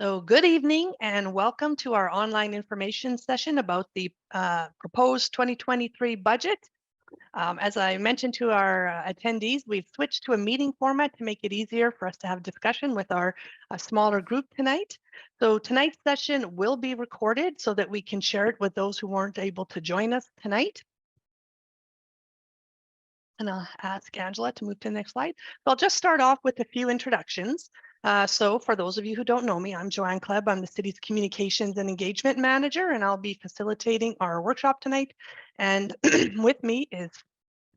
So good evening and welcome to our online information session about the proposed 2023 budget. As I mentioned to our attendees, we've switched to a meeting format to make it easier for us to have discussion with our smaller group tonight. So tonight's session will be recorded so that we can share it with those who weren't able to join us tonight. And I'll ask Angela to move to the next slide. So I'll just start off with a few introductions. So for those of you who don't know me, I'm Joanne Kleb. I'm the city's communications and engagement manager, and I'll be facilitating our workshop tonight. And with me is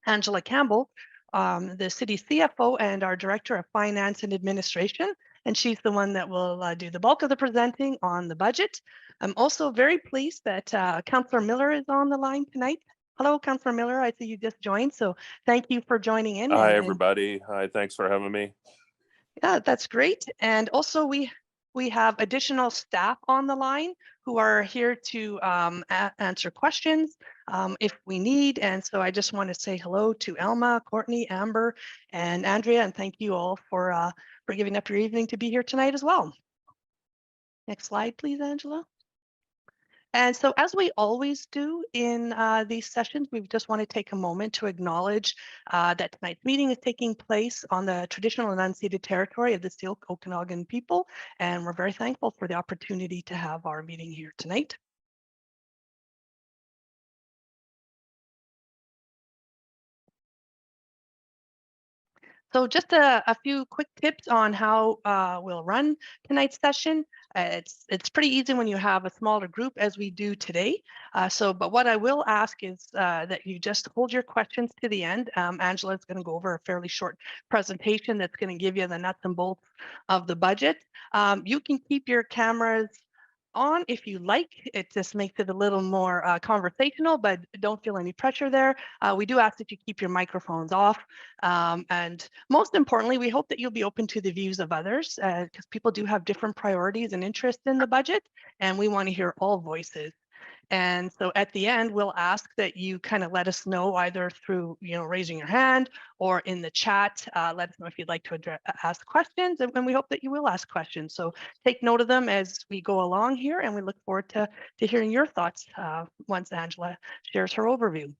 Angela Campbell, the city CFO and our director of finance and administration. And she's the one that will do the bulk of the presenting on the budget. I'm also very pleased that Councillor Miller is on the line tonight. Hello, Councillor Miller. I see you just joined, so thank you for joining in. Hi, everybody. Hi, thanks for having me. Yeah, that's great. And also we have additional staff on the line who are here to answer questions if we need. And so I just want to say hello to Elma, Courtney, Amber, and Andrea, and thank you all for giving up your evening to be here tonight as well. Next slide, please, Angela. And so as we always do in these sessions, we just want to take a moment to acknowledge that tonight's meeting is taking place on the traditional and unceded territory of the Syilx Okanagan people. And we're very thankful for the opportunity to have our meeting here tonight. So just a few quick tips on how we'll run tonight's session. It's pretty easy when you have a smaller group as we do today. But what I will ask is that you just hold your questions to the end. Angela is going to go over a fairly short presentation that's going to give you the nuts and bolts of the budget. You can keep your cameras on if you like. It just makes it a little more conversational, but don't feel any pressure there. We do ask that you keep your microphones off. And most importantly, we hope that you'll be open to the views of others because people do have different priorities and interests in the budget, and we want to hear all voices. And so at the end, we'll ask that you kind of let us know either through, raising your hand or in the chat. Let us know if you'd like to ask questions, and we hope that you will ask questions. So take note of them as we go along here, and we look forward to hearing your thoughts once Angela shares her overview.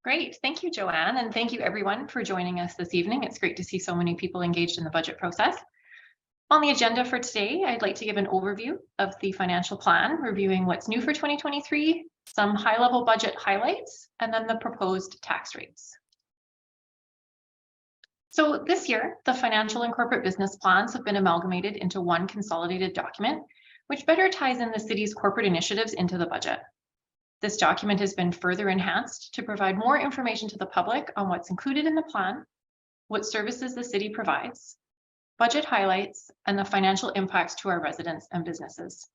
Great, thank you, Joanne, and thank you everyone for joining us this evening. It's great to see so many people engaged in the budget process. On the agenda for today, I'd like to give an overview of the financial plan, reviewing what's new for 2023, some high-level budget highlights, and then the proposed tax rates. So this year, the financial and corporate business plans have been amalgamated into one consolidated document, which better ties in the city's corporate initiatives into the budget. This document has been further enhanced to provide more information to the public on what's included in the plan, what services the city provides, budget highlights, and the financial impacts to our residents and businesses.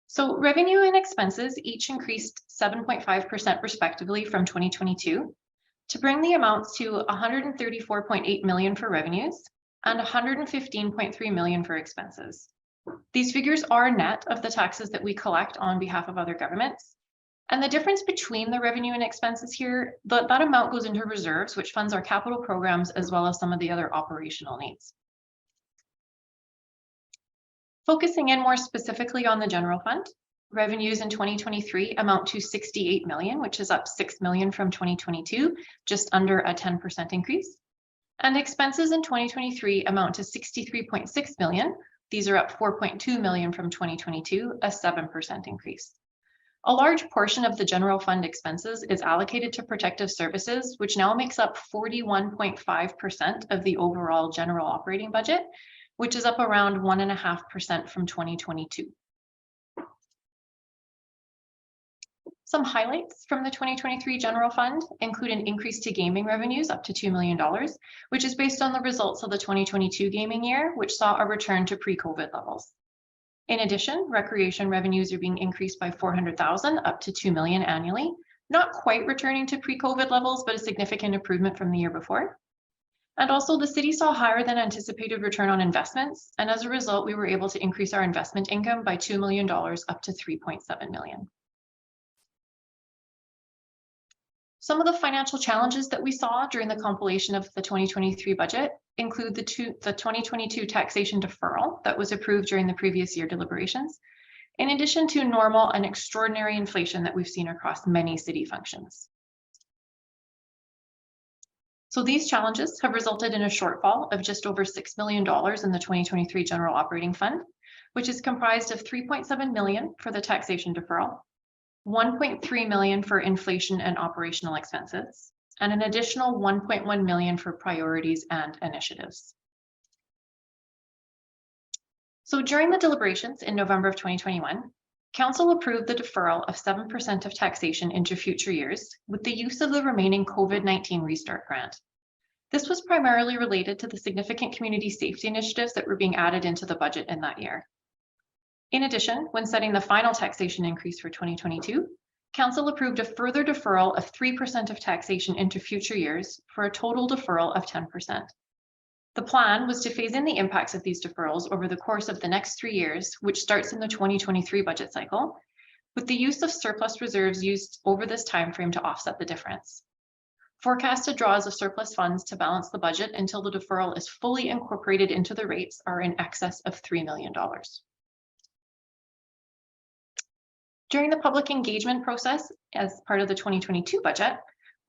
So revenue and expenses each increased 7.5% respectively from 2022 to bring the amounts to $134.8 million for revenues and $115.3 million for expenses. These figures are net of the taxes that we collect on behalf of other governments. And the difference between the revenue and expenses here, that amount goes into reserves, which funds our capital programs as well as some of the other operational needs. Focusing in more specifically on the general fund, revenues in 2023 amount to $68 million, which is up $6 million from 2022, just under a 10% increase. And expenses in 2023 amount to $63.6 million. These are up $4.2 million from 2022, a 7% increase. A large portion of the general fund expenses is allocated to protective services, which now makes up 41.5% of the overall general operating budget, which is up around 1.5% from 2022. Some highlights from the 2023 general fund include an increase to gaming revenues up to $2 million, which is based on the results of the 2022 gaming year, which saw a return to pre-COVID levels. In addition, recreation revenues are being increased by $400,000 up to $2 million annually, not quite returning to pre-COVID levels, but a significant improvement from the year before. And also the city saw higher than anticipated return on investments. And as a result, we were able to increase our investment income by $2 million up to $3.7 million. Some of the financial challenges that we saw during the compilation of the 2023 budget include the 2022 taxation deferral that was approved during the previous year deliberations, in addition to normal and extraordinary inflation that we've seen across many city functions. So these challenges have resulted in a shortfall of just over $6 million in the 2023 General Operating Fund, which is comprised of $3.7 million for the taxation deferral, $1.3 million for inflation and operational expenses, and an additional $1.1 million for priorities and initiatives. So during the deliberations in November of 2021, Council approved the deferral of 7% of taxation into future years with the use of the remaining COVID-19 Restart Grant. This was primarily related to the significant community safety initiatives that were being added into the budget in that year. In addition, when setting the final taxation increase for 2022, Council approved a further deferral of 3% of taxation into future years for a total deferral of 10%. The plan was to phase in the impacts of these deferrals over the course of the next 3 years, which starts in the 2023 budget cycle, with the use of surplus reserves used over this timeframe to offset the difference. Forecasted draws of surplus funds to balance the budget until the deferral is fully incorporated into the rates are in excess of $3 million. During the public engagement process as part of the 2022 budget,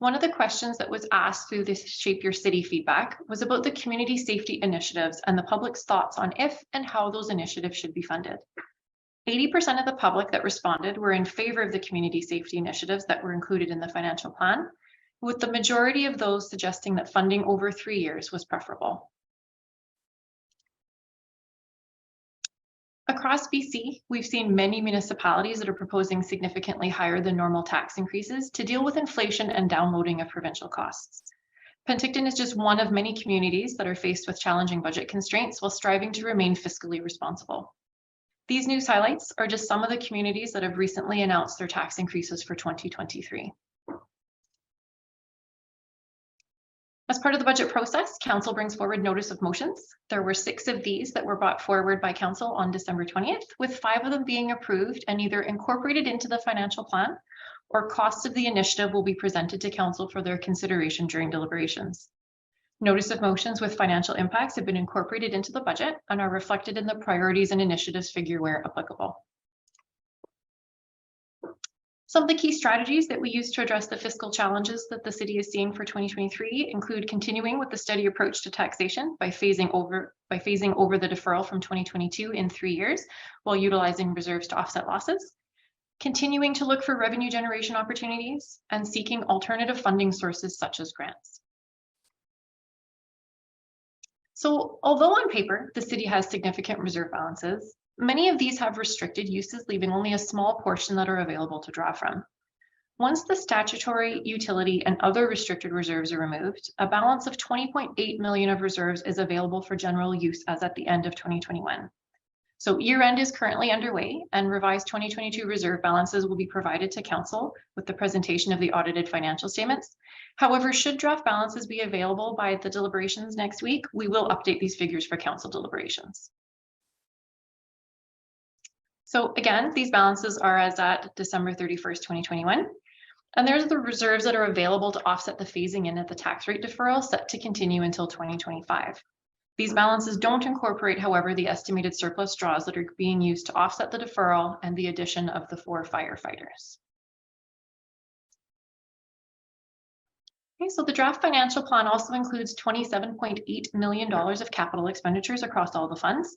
one of the questions that was asked through this Shape Your City feedback was about the community safety initiatives and the public's thoughts on if and how those initiatives should be funded. 80% of the public that responded were in favor of the community safety initiatives that were included in the financial plan, with the majority of those suggesting that funding over 3 years was preferable. Across BC, we've seen many municipalities that are proposing significantly higher than normal tax increases to deal with inflation and downloading of provincial costs. Penticton is just one of many communities that are faced with challenging budget constraints while striving to remain fiscally responsible. These news highlights are just some of the communities that have recently announced their tax increases for 2023. As part of the budget process, Council brings forward notice of motions. There were 6 of these that were brought forward by Council on December 20th, with 5 of them being approved and either incorporated into the financial plan or costs of the initiative will be presented to Council for their consideration during deliberations. Notice of motions with financial impacts have been incorporated into the budget and are reflected in the priorities and initiatives figure where applicable. Some of the key strategies that we use to address the fiscal challenges that the city is seeing for 2023 include continuing with the steady approach to taxation by phasing over the deferral from 2022 in 3 years while utilizing reserves to offset losses, continuing to look for revenue generation opportunities, and seeking alternative funding sources such as grants. So although on paper, the city has significant reserve balances, many of these have restricted uses, leaving only a small portion that are available to draw from. Once the statutory, utility, and other restricted reserves are removed, a balance of $20.8 million of reserves is available for general use as at the end of 2021. So year end is currently underway and revised 2022 reserve balances will be provided to Council with the presentation of the audited financial statements. However, should draft balances be available by the deliberations next week, we will update these figures for Council deliberations. So again, these balances are as at December 31st, 2021. And there's the reserves that are available to offset the phasing in of the tax rate deferral set to continue until 2025. These balances don't incorporate, however, the estimated surplus draws that are being used to offset the deferral and the addition of the 4 firefighters. Okay, so the draft financial plan also includes $27.8 million of capital expenditures across all the funds.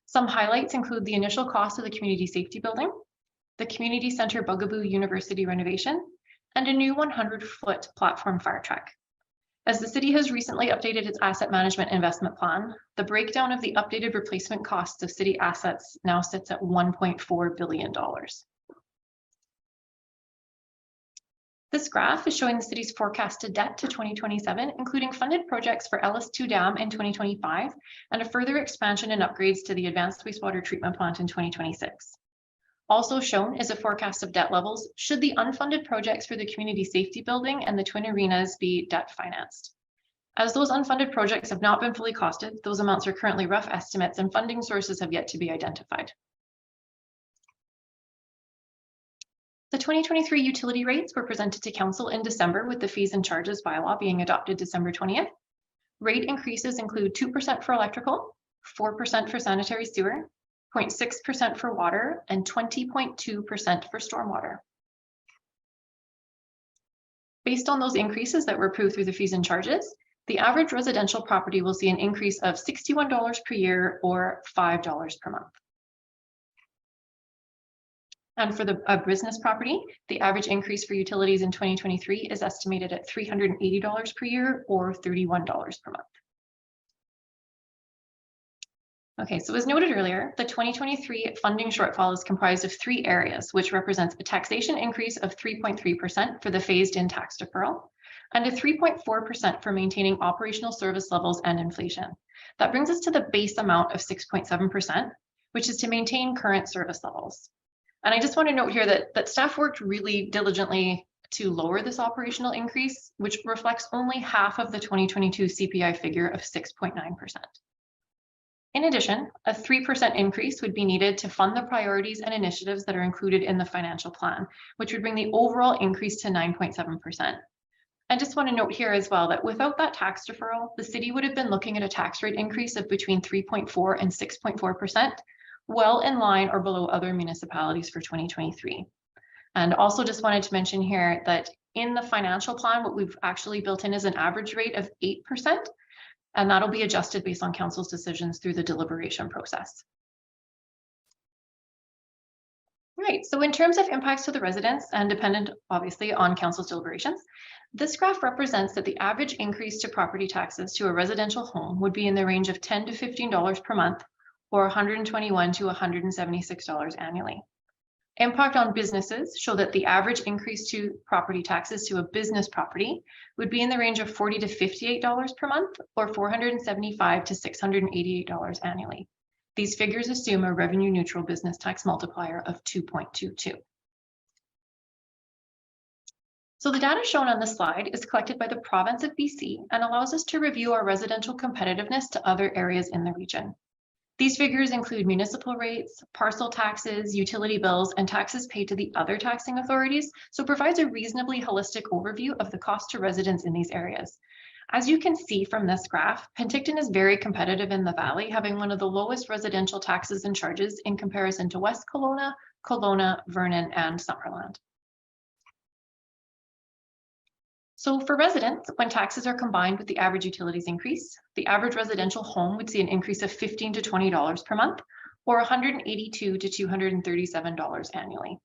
Some highlights include the initial cost of the community safety building, the community center Bugaboo University renovation, and a new 100-foot platform fire truck. As the city has recently updated its asset management investment plan, the breakdown of the updated replacement costs of city assets now sits at $1.4 billion. This graph is showing the city's forecasted debt to 2027, including funded projects for Ellis 2 Dam in 2025 and a further expansion and upgrades to the advanced wastewater treatment plant in 2026. Also shown is a forecast of debt levels should the unfunded projects for the community safety building and the twin arenas be debt financed. As those unfunded projects have not been fully costed, those amounts are currently rough estimates and funding sources have yet to be identified. The 2023 utility rates were presented to Council in December with the fees and charges bylaw being adopted December 20th. Rate increases include 2% for electrical, 4% for sanitary sewer, 0.6% for water, and 20.2% for stormwater. Based on those increases that were approved through the fees and charges, the average residential property will see an increase of $61 per year or $5 per month. And for the business property, the average increase for utilities in 2023 is estimated at $380 per year or $31 per month. Okay, so as noted earlier, the 2023 funding shortfall is comprised of 3 areas, which represents a taxation increase of 3.3% for the phased-in tax deferral and a 3.4% for maintaining operational service levels and inflation. That brings us to the base amount of 6.7%, which is to maintain current service levels. And I just want to note here that staff worked really diligently to lower this operational increase, which reflects only half of the 2022 CPI figure of 6.9%. In addition, a 3% increase would be needed to fund the priorities and initiatives that are included in the financial plan, which would bring the overall increase to 9.7%. I just want to note here as well that without that tax deferral, the city would have been looking at a tax rate increase of between 3.4 and 6.4%, well in line or below other municipalities for 2023. And also just wanted to mention here that in the financial plan, what we've actually built in is an average rate of 8%. And that'll be adjusted based on council's decisions through the deliberation process. Right, so in terms of impacts to the residents and dependent obviously on council's deliberations, this graph represents that the average increase to property taxes to a residential home would be in the range of $10 to $15 per month or $121 to $176 annually. Impact on businesses show that the average increase to property taxes to a business property would be in the range of $40 to $58 per month or $475 to $688 annually. These figures assume a revenue neutral business tax multiplier of 2.22. So the data shown on this slide is collected by the province of BC and allows us to review our residential competitiveness to other areas in the region. These figures include municipal rates, parcel taxes, utility bills, and taxes paid to the other taxing authorities, so it provides a reasonably holistic overview of the cost to residents in these areas. As you can see from this graph, Penticton is very competitive in the valley, having one of the lowest residential taxes and charges in comparison to West Kelowna, Kelowna, Vernon, and Summerland. So for residents, when taxes are combined with the average utilities increase, the average residential home would see an increase of $15 to $20 per month or $182 to $237 annually.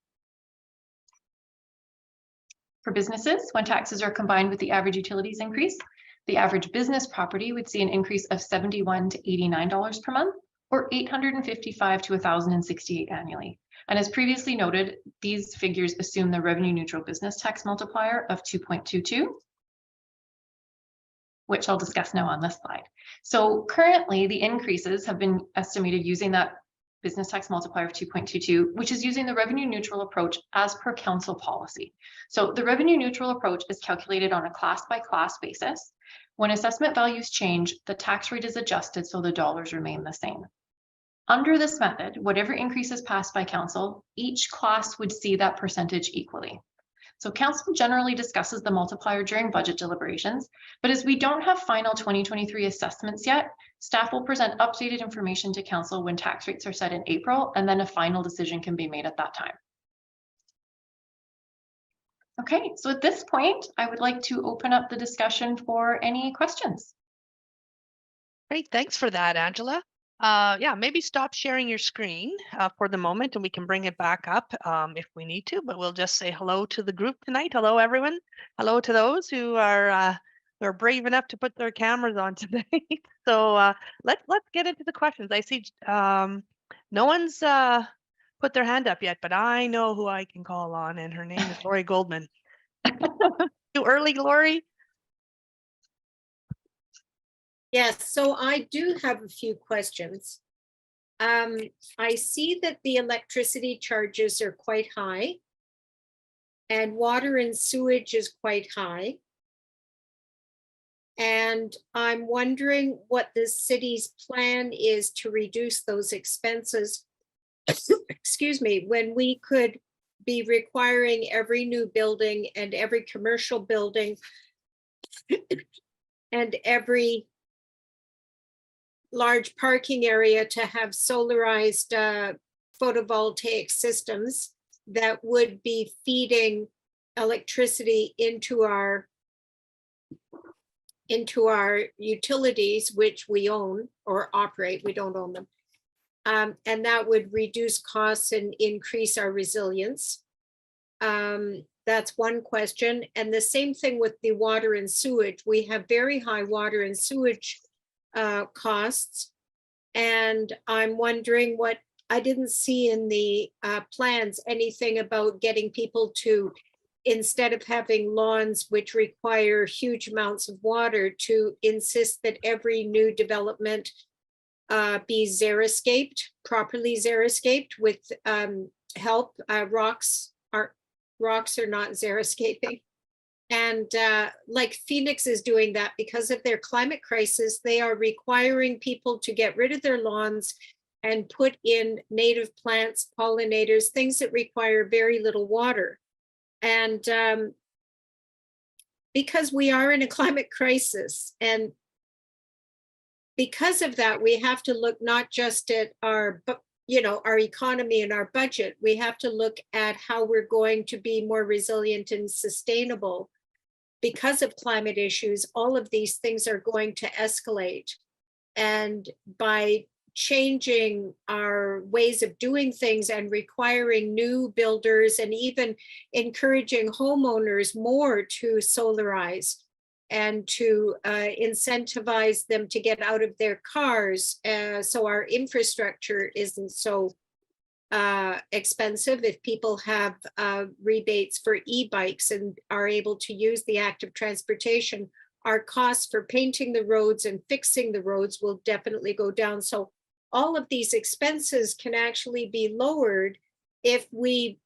For businesses, when taxes are combined with the average utilities increase, the average business property would see an increase of $71 to $89 per month or $855 to $1,068 annually. And as previously noted, these figures assume the revenue neutral business tax multiplier of 2.22, which I'll discuss now on this slide. So currently the increases have been estimated using that business tax multiplier of 2.22, which is using the revenue neutral approach as per council policy. So the revenue neutral approach is calculated on a class by class basis. When assessment values change, the tax rate is adjusted so the dollars remain the same. Under this method, whatever increases passed by council, each class would see that percentage equally. So council generally discusses the multiplier during budget deliberations, but as we don't have final 2023 assessments yet, staff will present updated information to council when tax rates are set in April, and then a final decision can be made at that time. Okay, so at this point, I would like to open up the discussion for any questions. Great, thanks for that, Angela. Yeah, maybe stop sharing your screen for the moment and we can bring it back up if we need to, but we'll just say hello to the group tonight. Hello, everyone. Hello to those who are brave enough to put their cameras on today. So let's get into the questions. I see no one's put their hand up yet, but I know who I can call on, and her name is Lori Goldman. Too early, Lori? Yes, so I do have a few questions. I see that the electricity charges are quite high and water and sewage is quite high. And I'm wondering what the city's plan is to reduce those expenses, excuse me, when we could be requiring every new building and every commercial building and every large parking area to have solarized photovoltaic systems that would be feeding electricity into our utilities, which we own or operate. We don't own them. And that would reduce costs and increase our resilience. That's one question. And the same thing with the water and sewage. We have very high water and sewage costs. And I'm wondering what, I didn't see in the plans anything about getting people to, instead of having lawns which require huge amounts of water, to insist that every new development be xeriscaped, properly xeriscaped with help. Rocks are not xeriscaping. And like Phoenix is doing that because of their climate crisis, they are requiring people to get rid of their lawns and put in native plants, pollinators, things that require very little water. And because we are in a climate crisis, and because of that, we have to look not just at our, our economy and our budget. We have to look at how we're going to be more resilient and sustainable. Because of climate issues, all of these things are going to escalate. And by changing our ways of doing things and requiring new builders and even encouraging homeowners more to solarize and to incentivize them to get out of their cars, so our infrastructure isn't so expensive. If people have rebates for e-bikes and are able to use the active transportation, our costs for painting the roads and fixing the roads will definitely go down. So all of these expenses can actually be lowered if we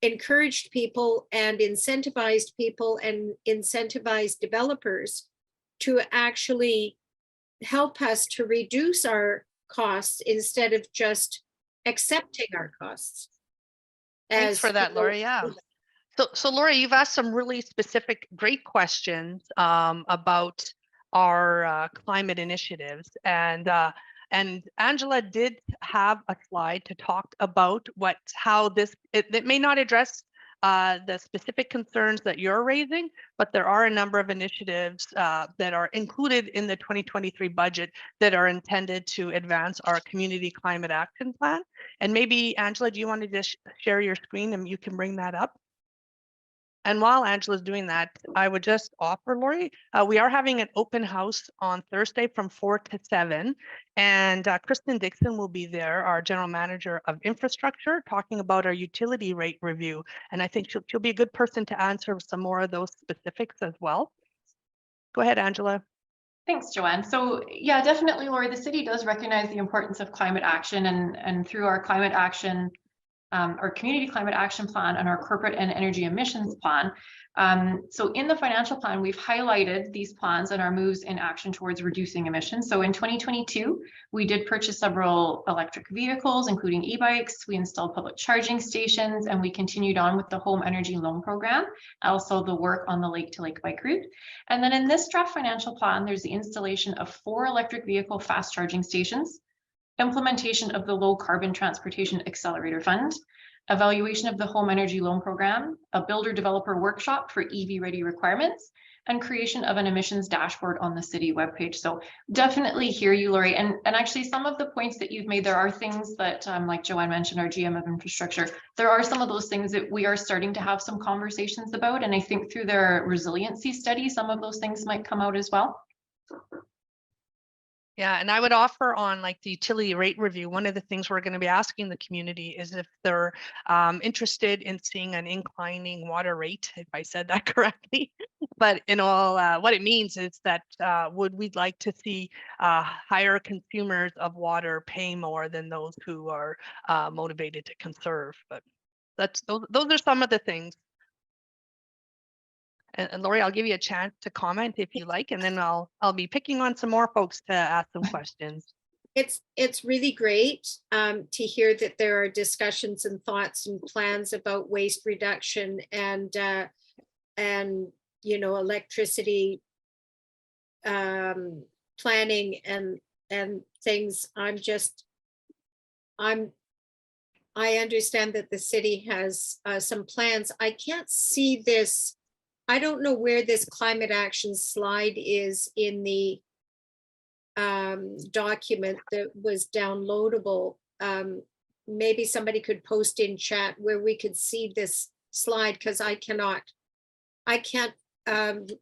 encouraged people and incentivized developers to actually help us to reduce our costs instead of just accepting our costs. Thanks for that, Lori. Yeah. So Lori, you've asked some really specific, great questions about our climate initiatives, and Angela did have a slide to talk about how this, it may not address the specific concerns that you're raising, but there are a number of initiatives that are included in the 2023 budget that are intended to advance our community climate action plan. And maybe, Angela, do you want to just share your screen and you can bring that up? And while Angela's doing that, I would just offer, Lori, we are having an open house on Thursday from 4 to 7. And Kristen Dixon will be there, our General Manager of Infrastructure, talking about our utility rate review. And I think she'll be a good person to answer some more of those specifics as well. Go ahead, Angela. Thanks, Joanne. So yeah, definitely, Lori, the city does recognize the importance of climate action, and through our climate action, our community climate action plan and our corporate and energy emissions plan. So in the financial plan, we've highlighted these plans and our moves in action towards reducing emissions. So in 2022, we did purchase several electric vehicles, including e-bikes. We installed public charging stations, and we continued on with the home energy loan program, also the work on the Lake to Lake bike route. And then in this draft financial plan, there's the installation of 4 electric vehicle fast charging stations, implementation of the Low Carbon Transportation Accelerator Fund, evaluation of the Home Energy Loan Program, a builder developer workshop for EV ready requirements, and creation of an emissions dashboard on the city webpage. So definitely hear you, Lori. And actually some of the points that you've made, there are things that, like Joanne mentioned, our GM of infrastructure, there are some of those things that we are starting to have some conversations about. And I think through their resiliency study, some of those things might come out as well. Yeah, and I would offer on like the utility rate review, one of the things we're going to be asking the community is if they're interested in seeing an inclining water rate, if I said that correctly. But in all, what it means is that we'd like to see higher consumers of water pay more than those who are motivated to conserve. But those are some of the things. And Lori, I'll give you a chance to comment if you like, and then I'll be picking on some more folks to ask some questions. It's really great to hear that there are discussions and thoughts and plans about waste reduction and electricity planning and things. I understand that the city has some plans. I can't see this. I don't know where this climate action slide is in the document that was downloadable. Maybe somebody could post in chat where we could see this slide, because I can't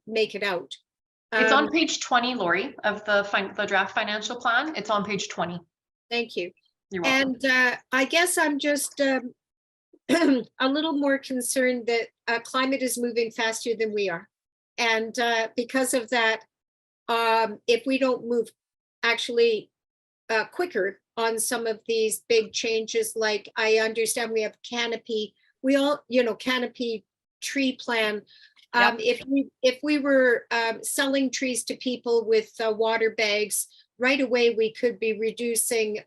make it out. It's on page 20, Lori, of the draft financial plan. It's on page 20. Thank you. You're welcome. And I guess I'm just a little more concerned that climate is moving faster than we are. And because of that, if we don't move actually quicker on some of these big changes, like I understand we have canopy, canopy tree plan. Yep. If we were selling trees to people with water bags, right away we could be reducing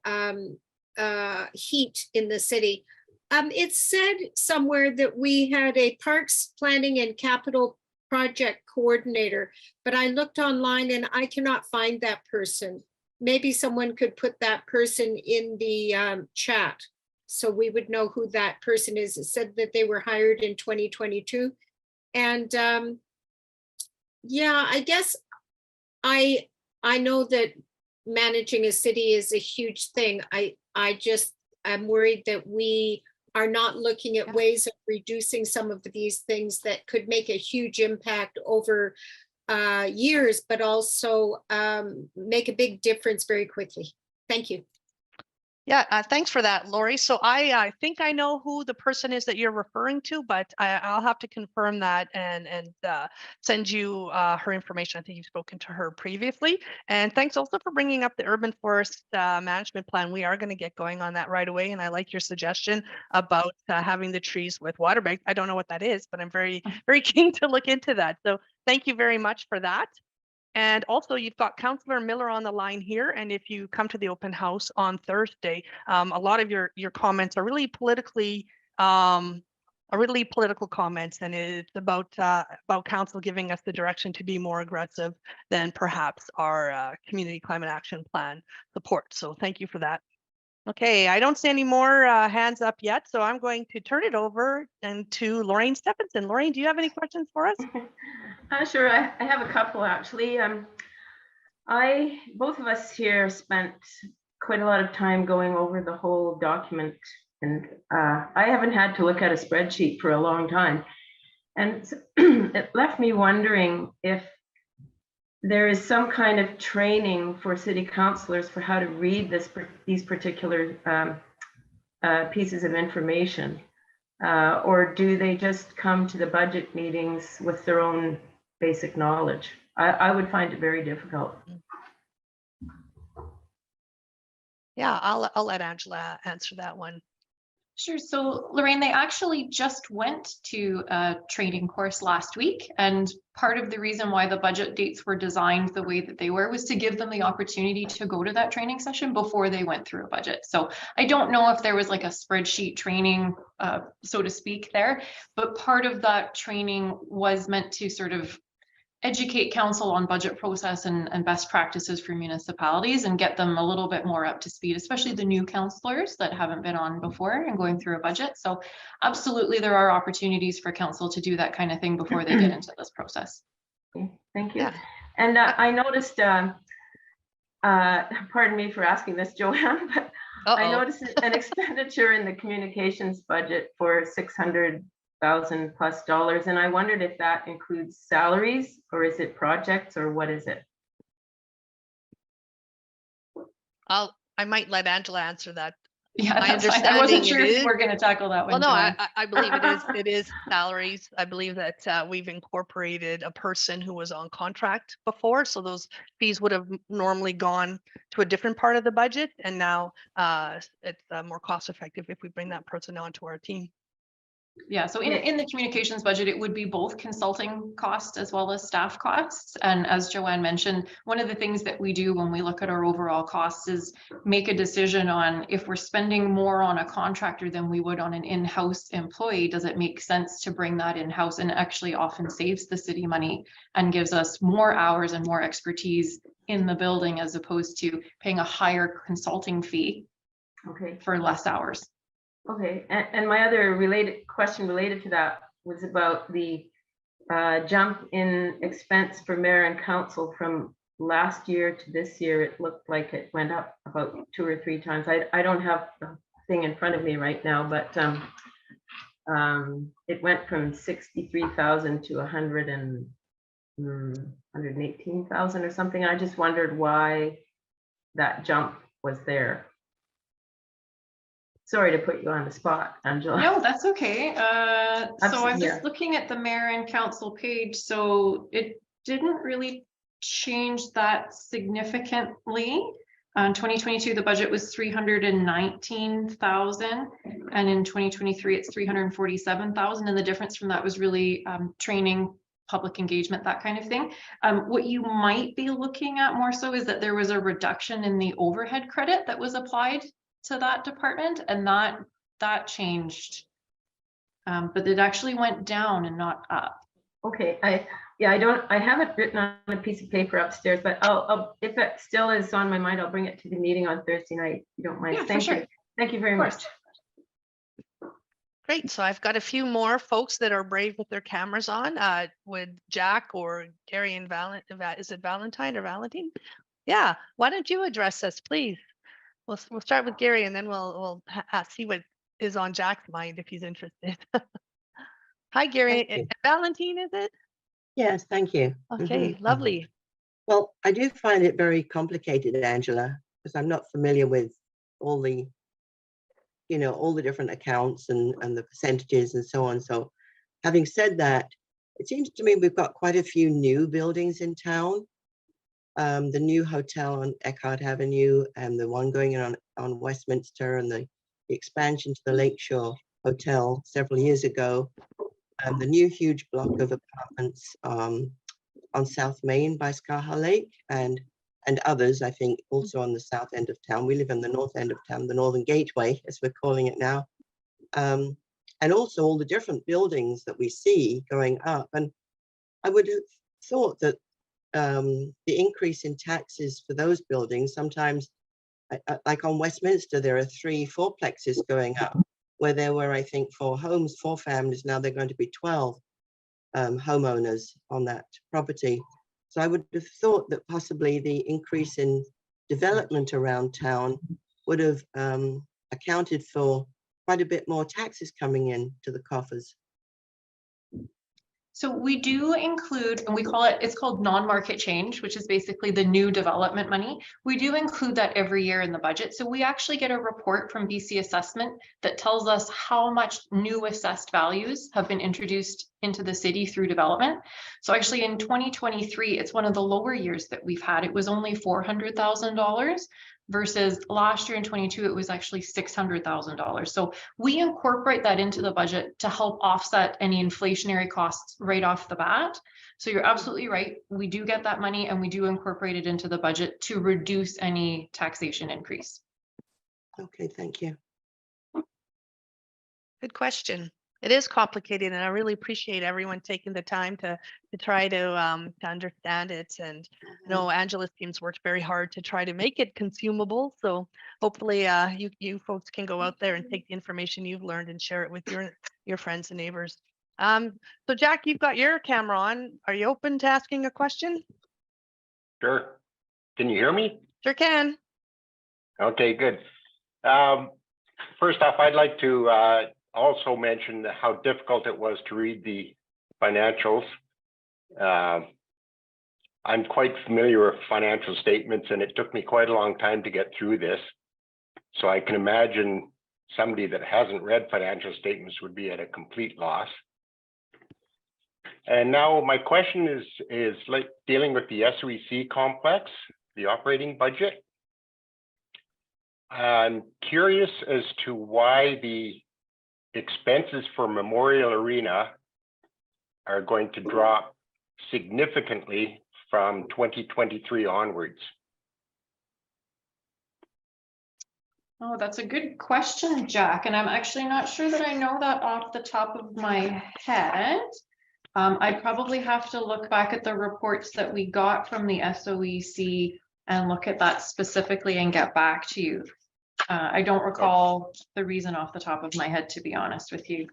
heat in the city. It said somewhere that we had a parks planning and capital project coordinator, but I looked online and I cannot find that person. Maybe someone could put that person in the chat so we would know who that person is. It said that they were hired in 2022. And yeah, I guess I know that managing a city is a huge thing. I'm worried that we are not looking at ways of reducing some of these things that could make a huge impact over years, but also make a big difference very quickly. Thank you. Yeah, thanks for that, Lori. So I think I know who the person is that you're referring to, but I'll have to confirm that and send you her information. I think you've spoken to her previously. And thanks also for bringing up the urban forest management plan. We are going to get going on that right away. And I like your suggestion about having the trees with water bags. I don't know what that is, but I'm very, very keen to look into that. So thank you very much for that. And also, you've got Councillor Miller on the line here. And if you come to the open house on Thursday, a lot of your comments are really politically, political comments, and it's about council giving us the direction to be more aggressive than perhaps our community climate action plan support. So thank you for that. Okay, I don't see any more hands up yet, so I'm going to turn it over to Lorraine Stephenson. Lorraine, do you have any questions for us? Sure, I have a couple actually. Both of us here spent quite a lot of time going over the whole document, and I haven't had to look at a spreadsheet for a long time. And it left me wondering if there is some kind of training for city councillors for how to read these particular pieces of information, or do they just come to the budget meetings with their own basic knowledge? I would find it very difficult. Yeah, I'll let Angela answer that one. Sure. So Lorraine, they actually just went to a training course last week. And part of the reason why the budget dates were designed the way that they were was to give them the opportunity to go to that training session before they went through a budget. So I don't know if there was like a spreadsheet training, so to speak there, but part of that training was meant to sort of educate council on budget process and best practices for municipalities and get them a little bit more up to speed, especially the new councillors that haven't been on before and going through a budget. So absolutely, there are opportunities for council to do that kind of thing before they get into this process. Thank you. Yeah. And I noticed, pardon me for asking this, Joanne, but I noticed an expenditure in the communications budget for $600,000+ and I wondered if that includes salaries, or is it projects, or what is it? I might let Angela answer that. Yeah, My that's fine. I wasn't sure if we're going to tackle that one. Well, no, I believe it is. It is salaries. I believe that we've incorporated a person who was on contract before, so those fees would have normally gone to a different part of the budget, and now it's more cost effective if we bring that person onto our team. Yeah, so in the communications budget, it would be both consulting costs as well as staff costs. And as Joanne mentioned, one of the things that we do when we look at our overall costs is make a decision on if we're spending more on a contractor than we would on an in-house employee, does it make sense to bring that in-house? And it actually often saves the city money and gives us more hours and more expertise in the building as opposed to paying a higher consulting fee Okay. for less hours. Okay, and my other question related to that was about the jump in expense for mayor and council from last year to this year. It looked like it went up about 2 or 3 times. I don't have the thing in front of me right now, but it went from 63,000 to 118,000 or something. I just wondered why that jump was there. Sorry to put you on the spot, Angela. No, that's okay. So I'm Yeah. just looking at the mayor and council page. So it didn't really change that significantly. In 2022, the budget was 319,000, and in 2023, it's 347,000. And the difference from that was really training, public engagement, that kind of thing. What you might be looking at more so is that there was a reduction in the overhead credit that was applied to that department, and that changed, but it actually went down and not up. Okay, I have it written on a piece of paper upstairs, but I'll if it still is on my mind, I'll bring it to the meeting on Thursday night, if you don't mind. Yeah, Thank for you. sure. Thank you very much. Great. So I've got a few more folks that are brave with their cameras on. Would Jack or Gary and is it Valentine or Valentine? Yeah. Why don't you address us, please? We'll start with Gary, and then we'll see what is on Jack's mind if he's interested. Hi, Gary. Thank you. Valentine, is it? Yes, thank you. Okay, Mhm. lovely. Well, I do find it very complicated, Angela, because I'm not familiar with all the, all the different accounts and the percentages and so on. So having said that, it seems to me we've got quite a few new buildings in town. The new hotel on Eckhart Avenue and the one going on Westminster, and the expansion to the Lakeshore Hotel several years ago, and the new huge block of apartments on South Main by Skaha Lake, and others, I think, also on the south end of town. We live in the north end of town, the Northern Gateway, as we're calling it now. And also all the different buildings that we see going up. And I would have thought that the increase in taxes for those buildings, sometimes, like on Westminster, there are 3 fourplexes going up, where there were, I think, 4 homes, 4 families. Now they're going to be 12 homeowners on that property. So I would have thought that possibly the increase in development around town would have accounted for quite a bit more taxes coming in to the coffers. So we do include, and it's called non-market change, which is basically the new development money. We do include that every year in the budget. So we actually get a report from BC Assessment that tells us how much new assessed values have been introduced into the city through development. So actually in 2023, it's one of the lower years that we've had. It was only $400,000 versus last year in 22, it was actually $600,000. So we incorporate that into the budget to help offset any inflationary costs right off the bat. So you're absolutely right. We do get that money and we do incorporate it into the budget to reduce any taxation increase. Okay, thank you. Good question. It is complicated, and I really appreciate everyone taking the time to try to understand it. And I know Angela's team's worked very hard to try to make it consumable. So hopefully you folks can go out there and take the information you've learned and share it with your friends and neighbors. So Jack, you've got your camera on. Are you open to asking a question? Sure. Can you hear me? Sure can. Okay, good. First off, I'd like to also mention how difficult it was to read the financials. I'm quite familiar with financial statements, and it took me quite a long time to get through this. So I can imagine somebody that hasn't read financial statements would be at a complete loss. And now my question is like dealing with the SOEC complex, the operating budget. I'm curious as to why the expenses for Memorial Arena are going to drop significantly from 2023 onwards? Oh, that's a good question, Jack, and I'm actually not sure that I know that off the top of my head. I'd probably have to look back at the reports that we got from the SOEC and look at that specifically and get back to you. I don't recall the reason off the top of my head, to be honest with you.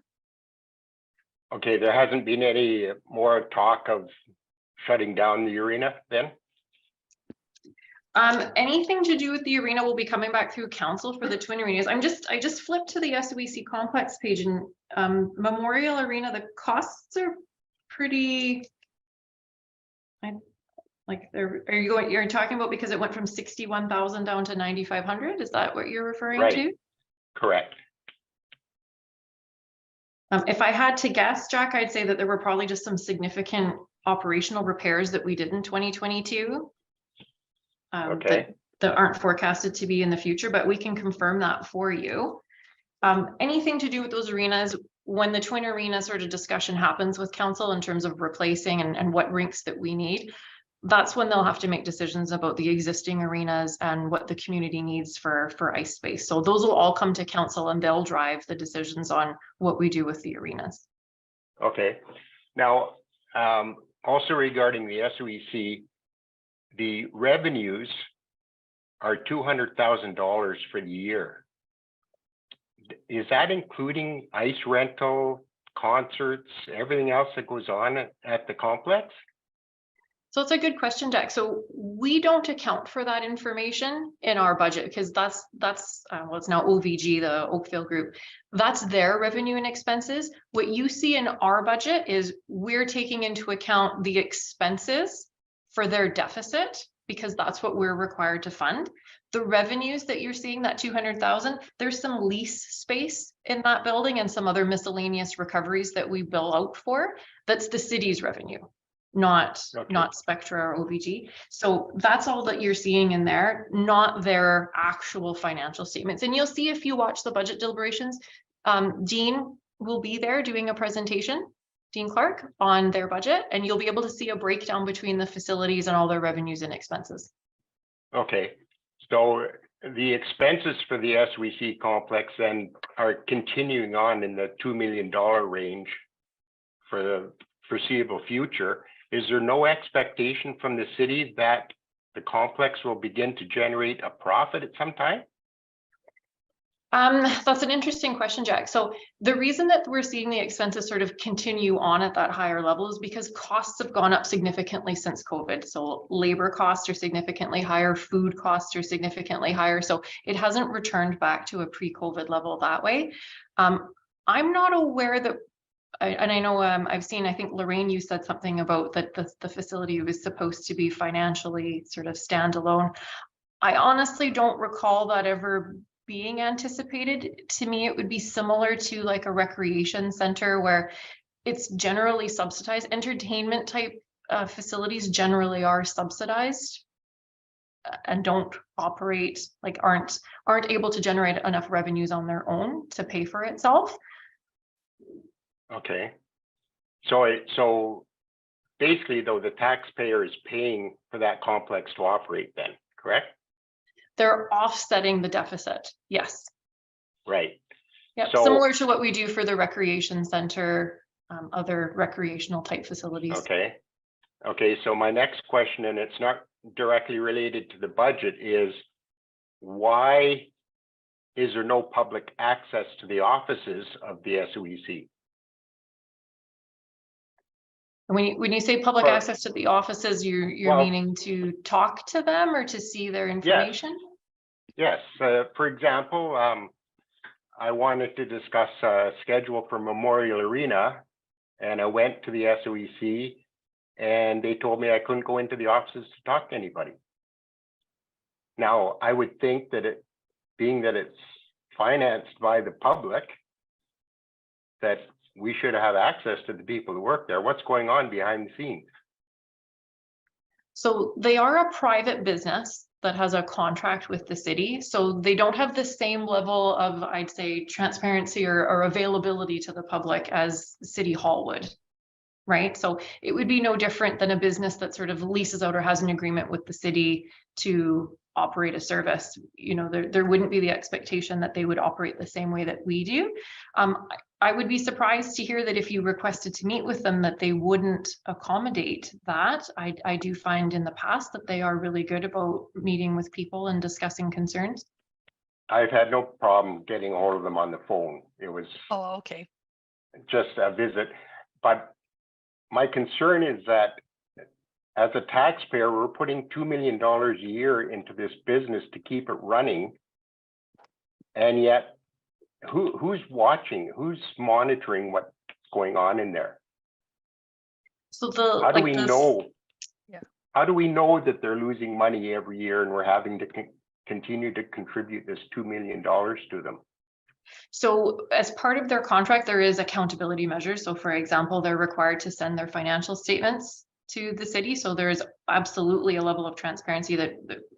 Okay, there hasn't been any more talk of shutting down the arena then? Anything to do with the arena will be coming back through council for the twin arenas. I just flipped to the SOEC complex page, and Memorial Arena, the costs are pretty. You're talking about because it went from 61,000 down to 9,500? Is that what you're referring Right. to? Correct. If I had to guess, Jack, I'd say that there were probably just some significant operational repairs that we did in 2022. Okay. That aren't forecasted to be in the future, but we can confirm that for you. Anything to do with those arenas, when the twin arena sort of discussion happens with council in terms of replacing and what rinks that we need, that's when they'll have to make decisions about the existing arenas and what the community needs for ice space. So those will all come to council and they'll drive the decisions on what we do with the arenas. Okay. Now, also regarding the SOEC, the revenues are $200,000 for the year. Is that including ice rental, concerts, everything else that goes on at the complex? So it's a good question, Jack. So we don't account for that information in our budget because that's well, it's now OVG, the Oakville Group. That's their revenue and expenses. What you see in our budget is we're taking into account the expenses for their deficit because that's what we're required to fund. The revenues that you're seeing, that 200,000, there's some lease space in that building and some other miscellaneous recoveries that we bill out for. That's the city's revenue, not Spectra or OVG. So that's all that you're seeing in there, not their actual financial statements. And you'll see if you watch the budget deliberations, Dean will be there doing a presentation, Dean Clark, on their budget, and you'll be able to see a breakdown between the facilities and all their revenues and expenses. Okay, so the expenses for the SOEC complex then are continuing on in the $2 million range for the foreseeable future. Is there no expectation from the city that the complex will begin to generate a profit at some time? That's an interesting question, Jack. So the reason that we're seeing the expenses sort of continue on at that higher level is because costs have gone up significantly since COVID. So labor costs are significantly higher, food costs are significantly higher. So it hasn't returned back to a pre-COVID level that way. I'm not aware that, and I know I've seen, I think Lorraine, you said something about that the facility was supposed to be financially sort of standalone. I honestly don't recall that ever being anticipated. To me, it would be similar to like a recreation center where it's generally subsidized. Entertainment type facilities generally are subsidized and don't operate, like aren't able to generate enough revenues on their own to pay for itself. Okay, so basically though, the taxpayer is paying for that complex to operate then, correct? They're offsetting the deficit. Yes. Right. Yep. So, similar to what we do for the recreation center, other recreational type facilities. Okay. Okay. So my next question, and it's not directly related to the budget, is why is there no public access to the offices of the SOEC? When you say public access to the offices, you're meaning to talk to them or to see their information? Yes. For example, I wanted to discuss a schedule for Memorial Arena, and I went to the SOEC, and they told me I couldn't go into the offices to talk to anybody. Now, I would think that being that it's financed by the public, that we should have access to the people who work there. What's going on behind the scenes? So they are a private business. that has a contract with the city. So they don't have the same level of, I'd say, transparency or availability to the public as City Hall would. Right. So it would be no different than a business that sort of leases out or has an agreement with the city to operate a service. You know, there wouldn't be the expectation that they would operate the same way that we do. I would be surprised to hear that if you requested to meet with them, that they wouldn't accommodate that. I do find in the past that they are really good about meeting with people and discussing concerns. I've had no problem getting a hold of them on the phone. It was Oh, okay. just a visit. But my concern is that as a taxpayer, we're putting $2 million a year into this business to keep it running. And yet, who's watching? Who's monitoring what's going on in there? So the How do we know? Yeah. How do we know that they're losing money every year and we're having to continue to contribute this $2 million to them? So as part of their contract, there is accountability measures. So for example, they're required to send their financial statements to the city. So there is absolutely a level of transparency that,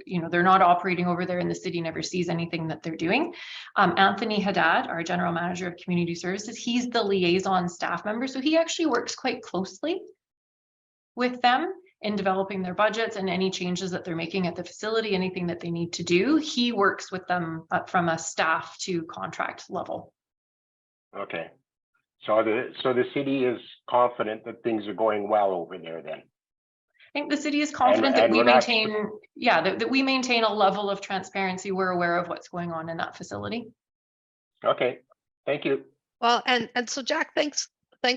you know, they're not operating over there and the city never sees anything that they're doing. Anthony Haddad, our general manager of community services, he's the liaison staff member. So he actually works quite closely with them in developing their budgets and any changes that they're making at the facility, anything that they need to do. He works with them from a staff to contract level. Okay. So the city is confident that things are going well over there then? I think the city is confident that and we we're not- maintain, yeah, that we maintain a level of transparency. We're aware of what's going on in that facility. Okay, thank you. Well, and so Jack, thanks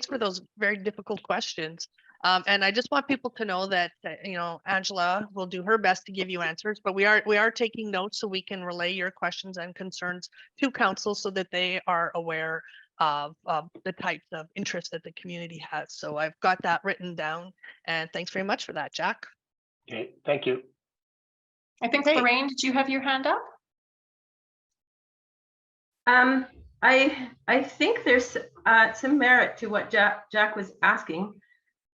for those very difficult questions. And I just want people to know that, you know, Angela will do her best to give you answers, but we are taking notes so we can relay your questions and concerns to council so that they are aware of the types of interest that the community has. So I've got that written down, and thanks very much for that, Jack. Okay, thank you. I think, Great. Lorraine, did you have your hand up? I think there's some merit to what Jack was asking.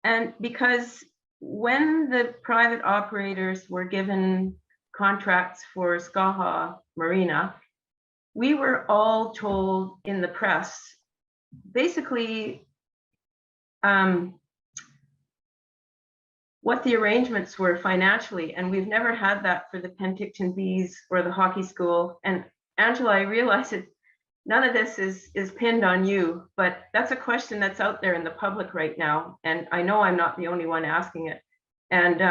And because when the private operators were given contracts for Skaha Marina, we were all told in the press, basically, what the arrangements were financially. And we've never had that for the Penticton Bees or the hockey school. And Angela, I realize that none of this is pinned on you, but that's a question that's out there in the public right now. And I know I'm not the only one asking it. And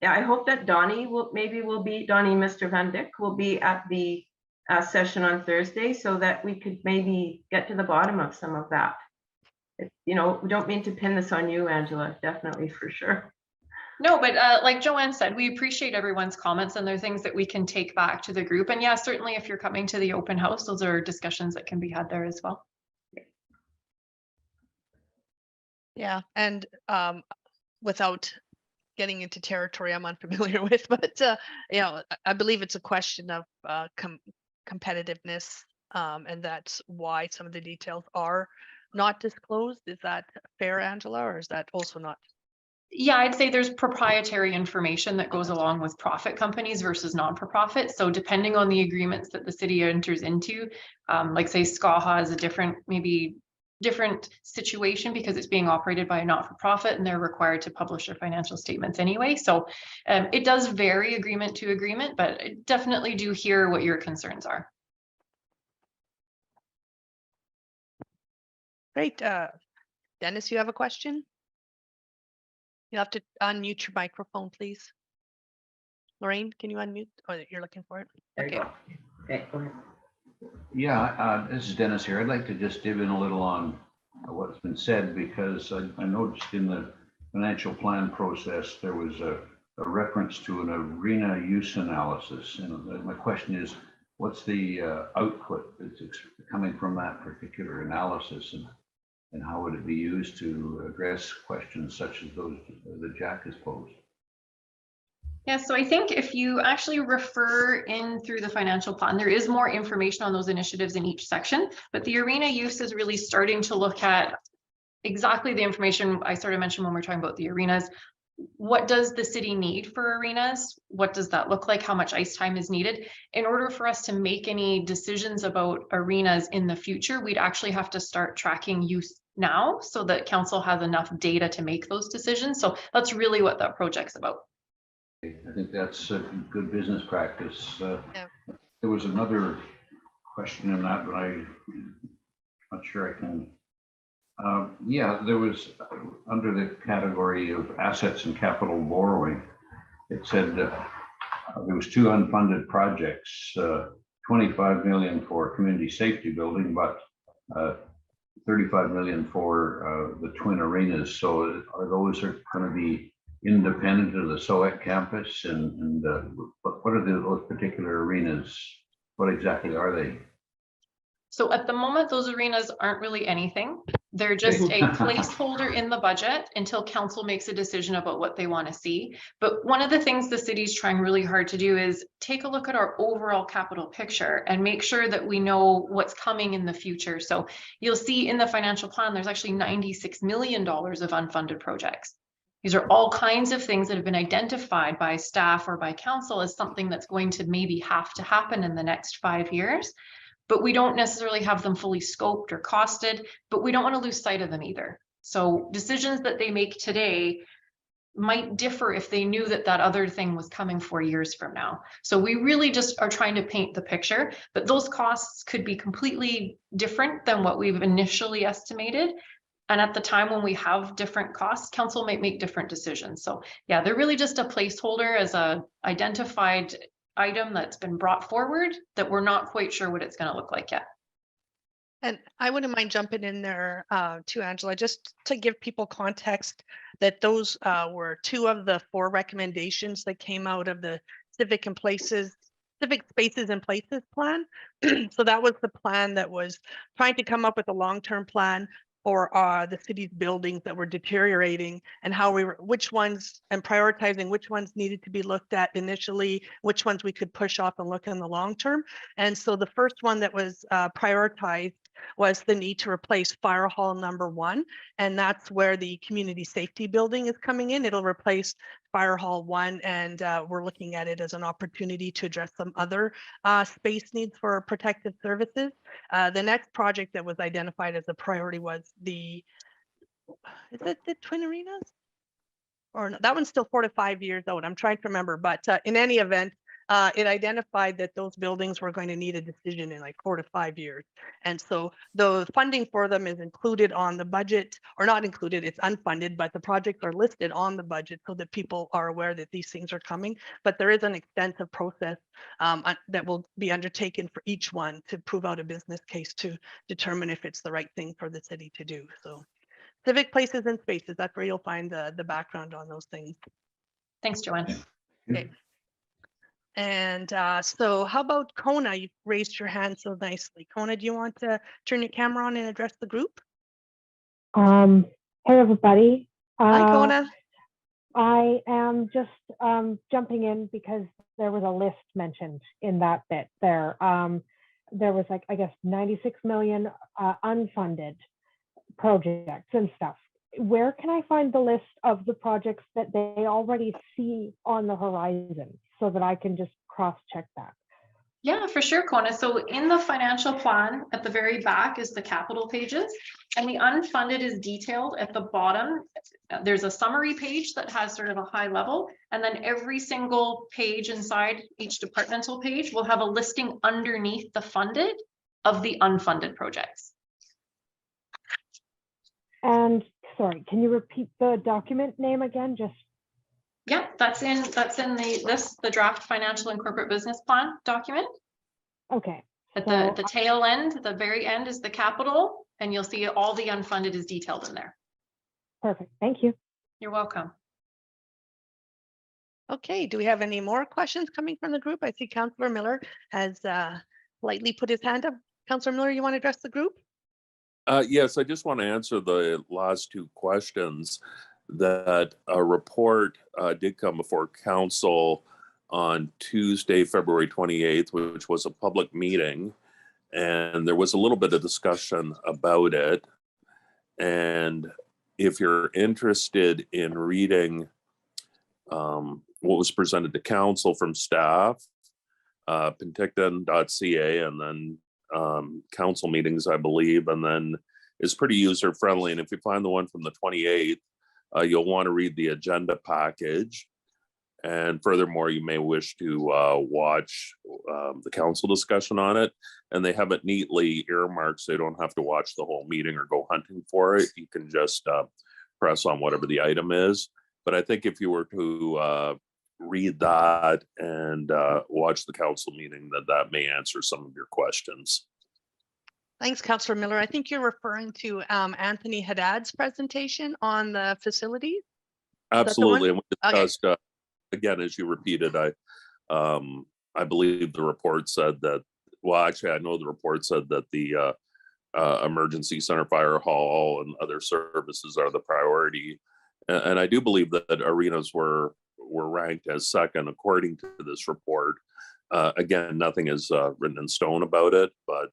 I hope that Donnie Mr. Van Dyck will be at the session on Thursday so that we could maybe get to the bottom of some of that. You know, we don't mean to pin this on you, Angela, definitely, for sure. No, but like Joanne said, we appreciate everyone's comments and they're things that we can take back to the group. And yeah, certainly if you're coming to the open house, those are discussions that can be had there as well. Yeah, and without getting into territory I'm unfamiliar with, but you know, I believe it's a question of competitiveness, and that's why some of the details are not disclosed. Is that fair, Angela, or is that also not? Yeah, I'd say there's proprietary information that goes along with profit companies versus non-for-profit. So depending on the agreements that the city enters into, like say Skaha is a different situation because it's being operated by a not-for-profit and they're required to publish their financial statements anyway. So it does vary agreement to agreement, but I definitely do hear what your concerns are. Great. Dennis, you have a question? You have to unmute your microphone, please. Lorraine, can you unmute? Oh, you're looking for it? There you Okay. go. Okay, go ahead. Yeah, this is Dennis here. I'd like to just dive in a little on what's been said because I noticed in the financial plan process, there was a reference to an arena use analysis. And my question is, what's the output that's coming from that particular analysis, and how would it be used to address questions such as those that Jack has posed? Yeah, so I think if you actually refer in through the financial plan, there is more information on those initiatives in each section, but the arena use is really starting to look at exactly the information I sort of mentioned when we're talking about the arenas. what does the city need for arenas? What does that look like? How much ice time is needed? In order for us to make any decisions about arenas in the future, we'd actually have to start tracking use now so that council has enough data to make those decisions. So that's really what that project's about. I think that's a good business practice. Yeah. There was another question in that, but I'm not sure I can. Yeah, there was under the category of assets and capital borrowing, it said there was 2 unfunded projects, 25 million for community safety building, but 35 million for the twin arenas. So are those going to be independent of the SOEC campus? And what are those particular arenas? What exactly are they? So at the moment, those arenas aren't really anything. They're just a placeholder in the budget until council makes a decision about what they want to see. But one of the things the city's trying really hard to do is take a look at our overall capital picture and make sure that we know what's coming in the future. So you'll see in the financial plan, there's actually $96 million of unfunded projects. These are all kinds of things that have been identified by staff or by council as something that's going to maybe have to happen in the next 5 years. But we don't necessarily have them fully scoped or costed, but we don't want to lose sight of them either. So decisions that they make today might differ if they knew that that other thing was coming 4 years from now. So we really just are trying to paint the picture, but those costs could be completely different than what we've initially estimated. And at the time when we have different costs, council might make different decisions. So yeah, they're really just a placeholder as a identified item that's been brought forward that we're not quite sure what it's going to look like yet. And I wouldn't mind jumping in there too, Angela, just to give people context that those were 2 of the 4 recommendations that came out of the Civic Spaces and Places plan. So that was the plan that was trying to come up with a long-term plan for the city's buildings that were deteriorating and how we were, which ones, and prioritizing which ones needed to be looked at initially, which ones we could push off and look in the long term. And so the first one that was prioritized was the need to replace Fire Hall number 1. And that's where the community safety building is coming in. It'll replace Fire Hall 1, and we're looking at it as an opportunity to address some other space needs for protective services. The next project that was identified as a priority was is it the Twin Arenas? Or no, that one's still 4 to 5 years old. I'm trying to remember, but in any event, it identified that those buildings were going to need a decision in like 4 to 5 years. And so the funding for them is included on the budget, or not included, it's unfunded, but the projects are listed on the budget so that people are aware that these things are coming. But there is an extensive process that will be undertaken for each one to prove out a business case to determine if it's the right thing for the city to do. So Civic Places and Spaces, that's where you'll find the background on those things. Thanks, Joanne. Okay. And so how about Kona? You raised your hand so nicely. Kona, do you want to turn your camera on and address the group? Hey, everybody. Hi, Kona. I am just jumping in because there was a list mentioned in that bit there. There was like, I guess, 96 million unfunded projects and stuff. Where can I find the list of the projects that they already see on the horizon so that I can just cross-check that? Yeah, for sure, Kona. So in the financial plan at the very back is the capital pages, and the unfunded is detailed at the bottom. There's a summary page that has sort of a high level, and then every single page inside each departmental page will have a listing underneath the funded of the unfunded projects. And sorry, can you repeat the document name again? Just yeah, that's in the draft financial and corporate business plan document. okay. At So the tail end, the very end is the capital, and you'll see all the unfunded is detailed in there. perfect. Thank you. You're welcome. Okay, do we have any more questions coming from the group? I see Councillor Miller has lightly put his hand up. Councillor Miller, you want to address the group? Yes, I just want to answer the last 2 questions. That a report did come before council on Tuesday, February 28th, which was a public meeting. And there was a little bit of discussion about it. And if you're interested in reading what was presented to council from staff, penticton.ca, and then council meetings, I believe, and then it's pretty user friendly. And if you find the one from the 28th, you'll want to read the agenda package. And furthermore, you may wish to watch the council discussion on it. And they have it neatly earmarked, so you don't have to watch the whole meeting or go hunting for it. You can just press on whatever the item is. But I think if you were to read that and watch the council meeting, that may answer some of your questions. Thanks, Councillor Miller. I think you're referring to Anthony Haddad's presentation on the facilities. Absolutely. And we Okay. discussed, again, as you repeated, I believe the report said that, well, actually, I know the report said that the emergency center, fire hall, and other services are the priority. And I do believe that arenas were ranked as second according to this report. Again, nothing is written in stone about it, but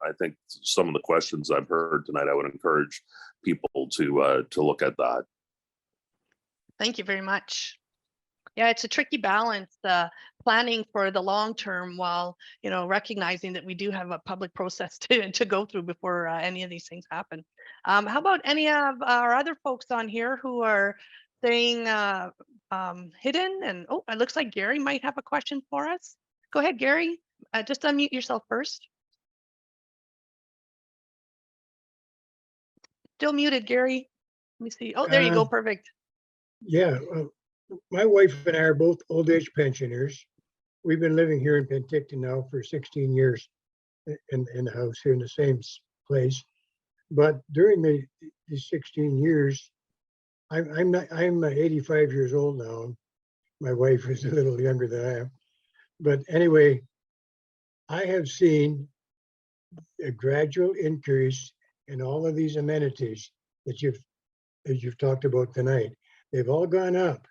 I think some of the questions I've heard tonight, I would encourage people to look at that. Thank you very much. Yeah, it's a tricky balance, planning for the long term while, recognizing that we do have a public process to go through before any of these things happen. How about any of our other folks on here who are staying hidden? And it looks like Gary might have a question for us. Go ahead, Gary. Just unmute yourself first. Still muted, Gary. Let me see. Oh, there you go. Perfect. Yeah, my wife and I are both old age pensioners. We've been living here in Penticton now for 16 years in the house here in the same place. But during the 16 years, I'm 85 years old now. My wife is a little younger than I am. But anyway, I have seen a gradual increase in all of these amenities that you've talked about tonight. They've all gone up.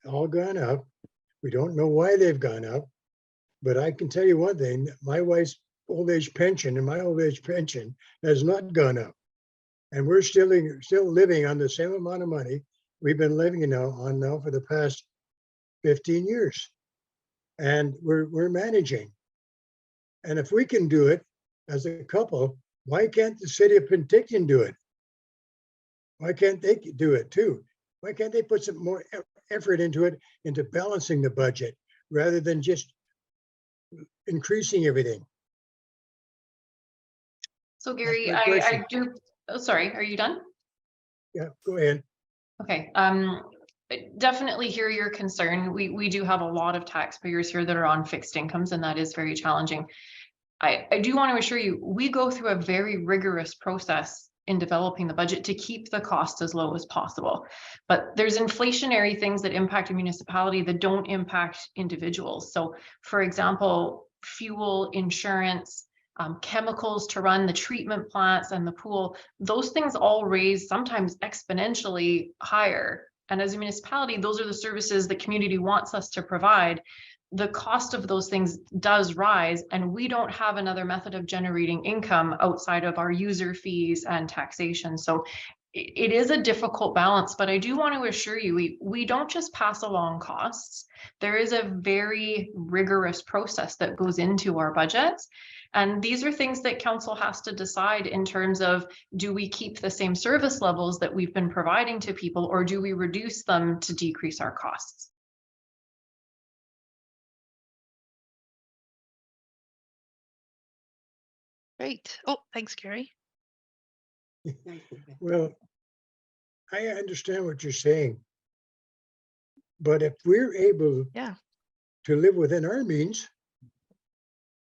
All gone up. We don't know why they've gone up, but I can tell you one thing: my wife's old age pension and my old age pension has not gone up, and we're still living on the same amount of money we've been living now for the past 15 years, and we're managing. And if we can do it as a couple, why can't the city of Penticton do it? Why can't they do it too? Why can't they put some more effort into it, into balancing the budget, rather than just increasing everything? So Gary, That's my I question. do, oh, sorry, are you done? Yeah, go ahead. Okay, I definitely hear your concern. We do have a lot of taxpayers here that are on fixed incomes, and that is very challenging. I do want to assure you, we go through a very rigorous process in developing the budget to keep the cost as low as possible. But there's inflationary things that impact a municipality that don't impact individuals. So for example, fuel, insurance, chemicals to run the treatment plants and the pool, those things all raise sometimes exponentially higher. And as a municipality, those are the services the community wants us to provide. The cost of those things does rise, and we don't have another method of generating income outside of our user fees and taxation. So it is a difficult balance, but I do want to assure you, we don't just pass along costs. There is a very rigorous process that goes into our budgets. And these are things that council has to decide in terms of, do we keep the same service levels that we've been providing to people, or do we reduce them to decrease our costs? Great. Oh, thanks, Gary. Well, I understand what you're saying, but if we're able to live within our means,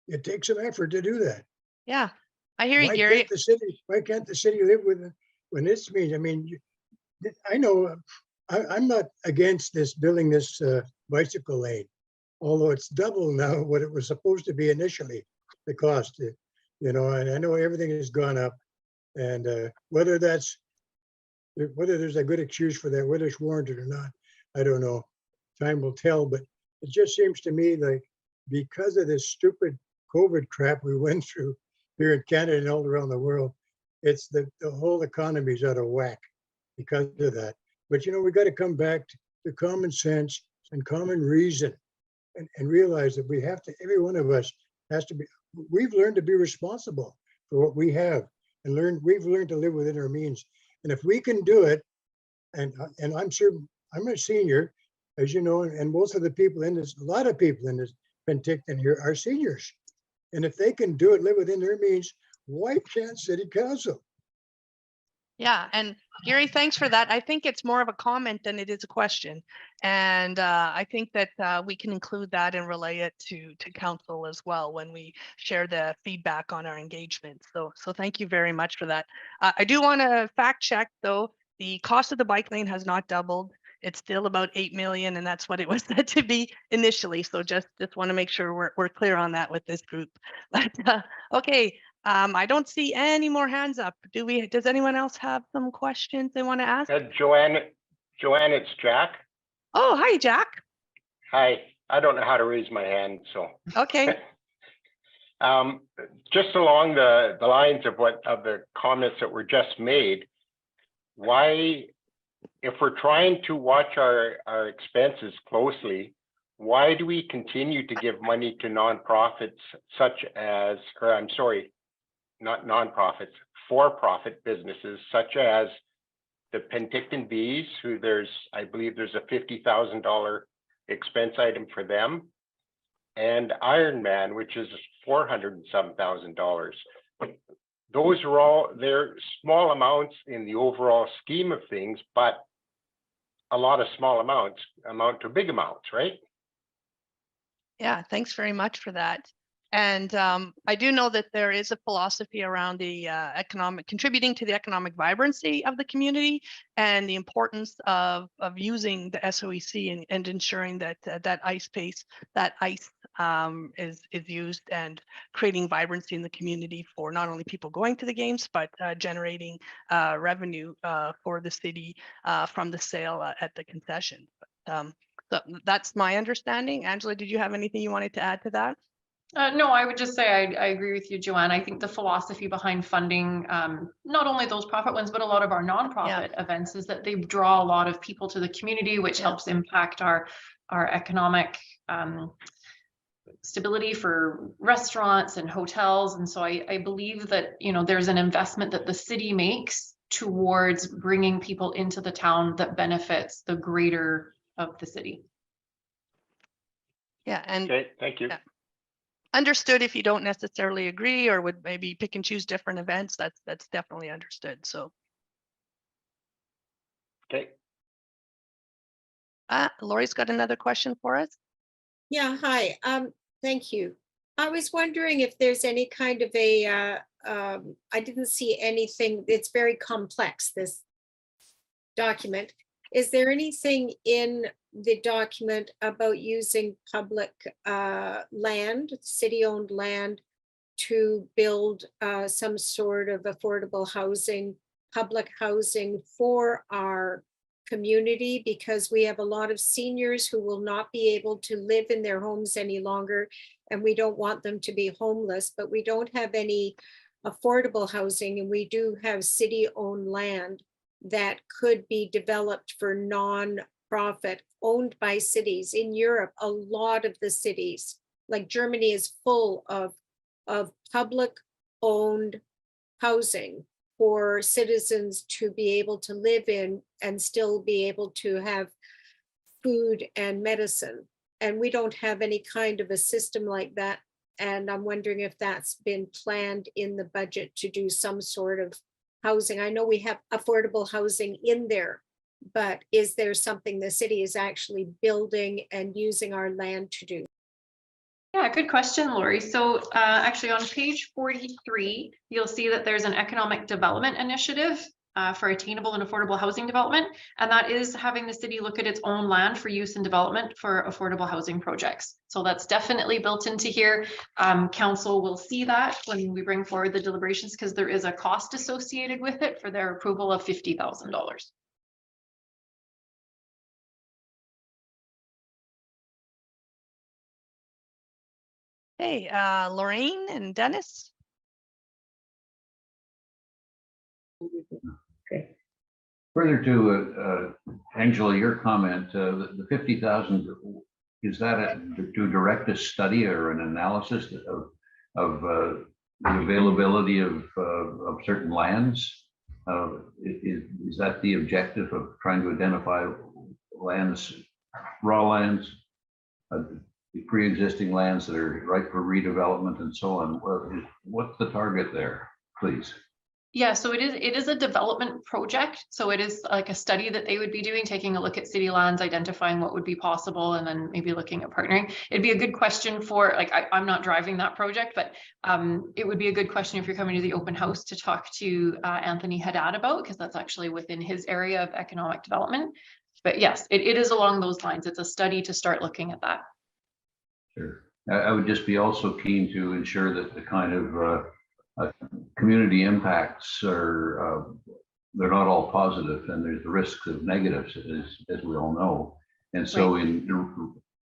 it takes some effort to do that. Yeah, I hear you, Gary. Why can't the city live within its means? I mean, I know I'm not against building this bicycle lane, although it's double now what it was supposed to be initially, the cost. And I know everything has gone up, and whether there's a good excuse for that, whether it's warranted or not, I don't know. Time will tell, but it just seems to me like, because of this stupid COVID crap we went through here in Canada and all around the world, it's the whole economy's out of whack because of that. But we got to come back to common sense and common reason and realize that we have to, every one of us has to be, we've learned to be responsible for what we have and we've learned to live within our means. And if we can do it, and I'm sure, I'm a senior, as you know, and most of the people in this, a lot of people in this Penticton here are seniors. And if they can do it, live within their means, why can't city council? Yeah, and Gary, thanks for that. I think it's more of a comment than it is a question. And I think that we can include that and relay it to council as well when we share the feedback on our engagement. So thank you very much for that. I do want to fact check though, the cost of the bike lane has not doubled. It's still about 8 million, and that's what it was said to be initially. So just want to make sure we're clear on that with this group. But okay. I don't see any more hands up. Does anyone else have some questions they want to ask? Joanne, it's Jack. Oh, hi, Jack. Hi. I don't know how to raise my hand, so. Okay. Just along the lines of the comments that were just made, why, if we're trying to watch our expenses closely, why do we continue to give money to nonprofits such as, or I'm sorry, not nonprofits, for-profit businesses such as the Penticton Bees, who I believe there's a $50,000 expense item for them, and Ironman, which is $400 and some thousand. Those are they're small amounts in the overall scheme of things, but a lot of small amounts amount to big amounts, right? Yeah, thanks very much for that. And I do know that there is a philosophy around the contributing to the economic vibrancy of the community and the importance of using the SOEC and ensuring that that ice is used and creating vibrancy in the community for not only people going to the games, but generating revenue for the city from the sale at the concession. So that's my understanding. Angela, did you have anything you wanted to add to that? No, I would just say I agree with you, Joanne. I think the philosophy behind funding not only those profit ones, but a lot of our nonprofit events is that they draw a lot of people to the community, which helps impact our economic stability for restaurants and hotels. And so I believe that, you know, there's an investment that the city makes towards bringing people into the town that benefits the greater of the city. Yeah, and okay, thank you. Yeah. Understood if you don't necessarily agree or would maybe pick and choose different events, that's definitely understood. So Okay. Lori's got another question for us. Yeah, hi. Thank you. I was wondering if there's any kind of a, I didn't see anything, it's very complex, this document. Is there anything in the document about using public land, city-owned land, to build some sort of affordable housing, public housing for our community? Because we have a lot of seniors who will not be able to live in their homes any longer, and we don't want them to be homeless, but we don't have any affordable housing, and we do have city-owned land that could be developed for non-profit, owned by cities. In Europe, a lot of the cities, like Germany, is full of public owned housing for citizens to be able to live in and still be able to have food and medicine. And we don't have any kind of a system like that. And I'm wondering if that's been planned in the budget to do some sort of housing. I know we have affordable housing in there, but is there something the city is actually building and using our land to do? Yeah, good question, Lori. So actually on page 43, you'll see that there's an economic development initiative for attainable and affordable housing development. And that is having the city look at its own land for use and development for affordable housing projects. So that's definitely built into here. Council will see that when we bring forward the deliberations, because there is a cost associated with it for their approval of $50,000. Hey, Lorraine and Dennis. Okay. Further to Angela, your comment, the 50,000, is that to direct a study or an analysis of the availability of certain lands? Is that the objective of trying to identify lands, raw lands, the pre-existing lands that are ripe for redevelopment and so on? What's the target there, please? Yeah, so it is a development project. So it is like a study that they would be doing, taking a look at city lands, identifying what would be possible, and then maybe looking at partnering. It'd be a good question for, like, I'm not driving that project, but it would be a good question if you're coming to the open house to talk to Anthony Haddad about, because that's actually within his area of economic development. But yes, it is along those lines. It's a study to start looking at that. Sure. I would just be also keen to ensure that the kind of community impacts are, they're not all positive, and there's the risks of negatives, as we all know. And so in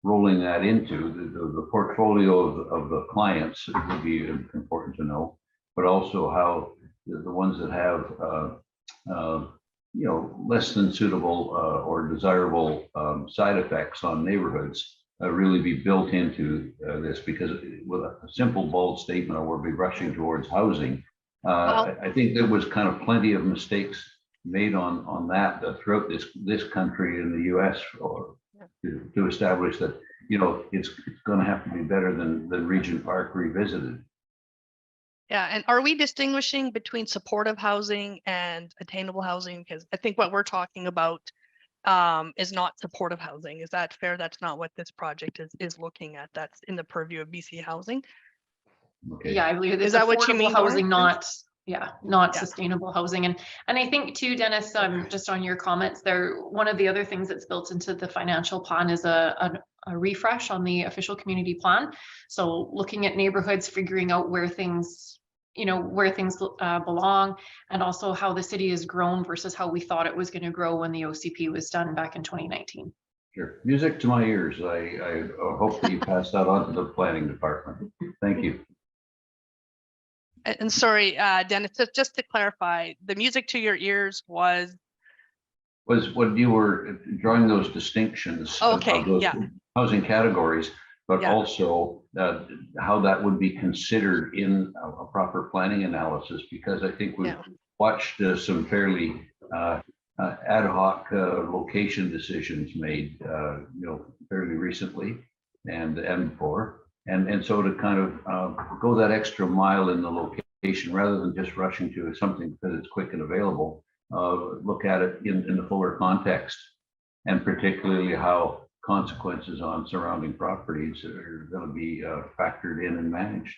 rolling that into the portfolio of the clients, it would be important to know, but also how the ones that have less than suitable or desirable side effects on neighborhoods really be built into this, because with a simple bold statement, we'll be rushing towards housing. I think there was kind of plenty of mistakes made on that throughout this country and the U.S. to establish that it's going to have to be better than Regent Park Revisited. Yeah, and are we distinguishing between supportive housing and attainable housing? Because I think what we're talking about is not supportive housing. Is that fair? That's not what this project is looking at. That's in the purview of BC Housing. Okay. Yeah, I believe it's Is that what you mean, housing, Lauren? not sustainable housing. And I think too, Dennis, just on your comments there, one of the other things that's built into the financial plan is a refresh on the official community plan. So looking at neighborhoods, figuring out where things belong, and also how the city has grown versus how we thought it was going to grow when the OCP was done back in 2019. Sure. Music to my ears. I hope that you pass that on to the planning department. Thank you. And sorry, Dennis, just to clarify, the music to your ears was when you were drawing those distinctions of those housing categories, but also how that would be considered in a proper planning analysis, because I think we've watched some fairly ad hoc location decisions made, fairly recently and before. And so to kind of go that extra mile in the location rather than just rushing to something because it's quick and available, look at it in the fuller context, and particularly how consequences on surrounding properties are going to be factored in and managed.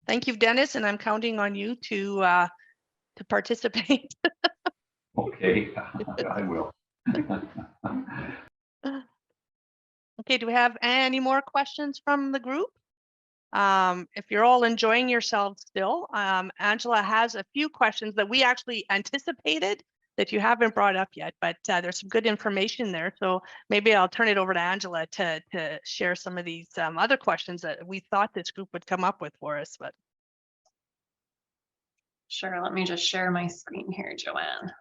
Thank you, Dennis, and I'm counting on you to participate. Okay, I will. Okay, do we have any more questions from the group? If you're all enjoying yourselves still, Angela has a few questions that we actually anticipated that you haven't brought up yet, but there's some good information there. So maybe I'll turn it over to Angela to share some of these other questions that we thought this group would come up with for us. But sure, let me just share my screen here, Joanne.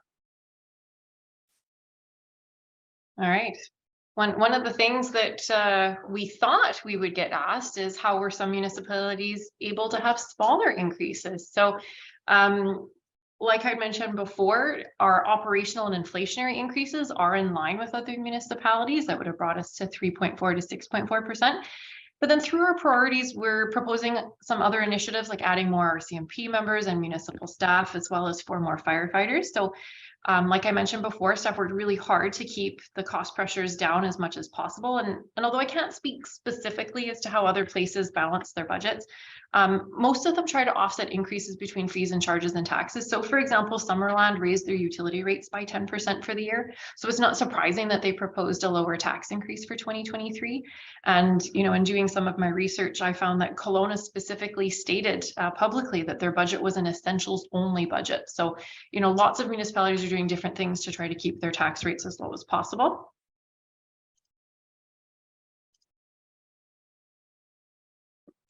All right. One of the things that we thought we would get asked is how were some municipalities able to have smaller increases? So like I mentioned before, our operational and inflationary increases are in line with other municipalities. That would have brought us to 3.4 to 6.4%. But then through our priorities, we're proposing some other initiatives like adding more RCMP members and municipal staff, as well as 4 more firefighters. So like I mentioned before, staff worked really hard to keep the cost pressures down as much as possible. And although I can't speak specifically as to how other places balance their budgets, most of them try to offset increases between fees and charges and taxes. So for example, Summerland raised their utility rates by 10% for the year. So it's not surprising that they proposed a lower tax increase for 2023. And, in doing some of my research, I found that Kelowna specifically stated publicly that their budget was an essentials only budget. So, lots of municipalities are doing different things to try to keep their tax rates as low as possible.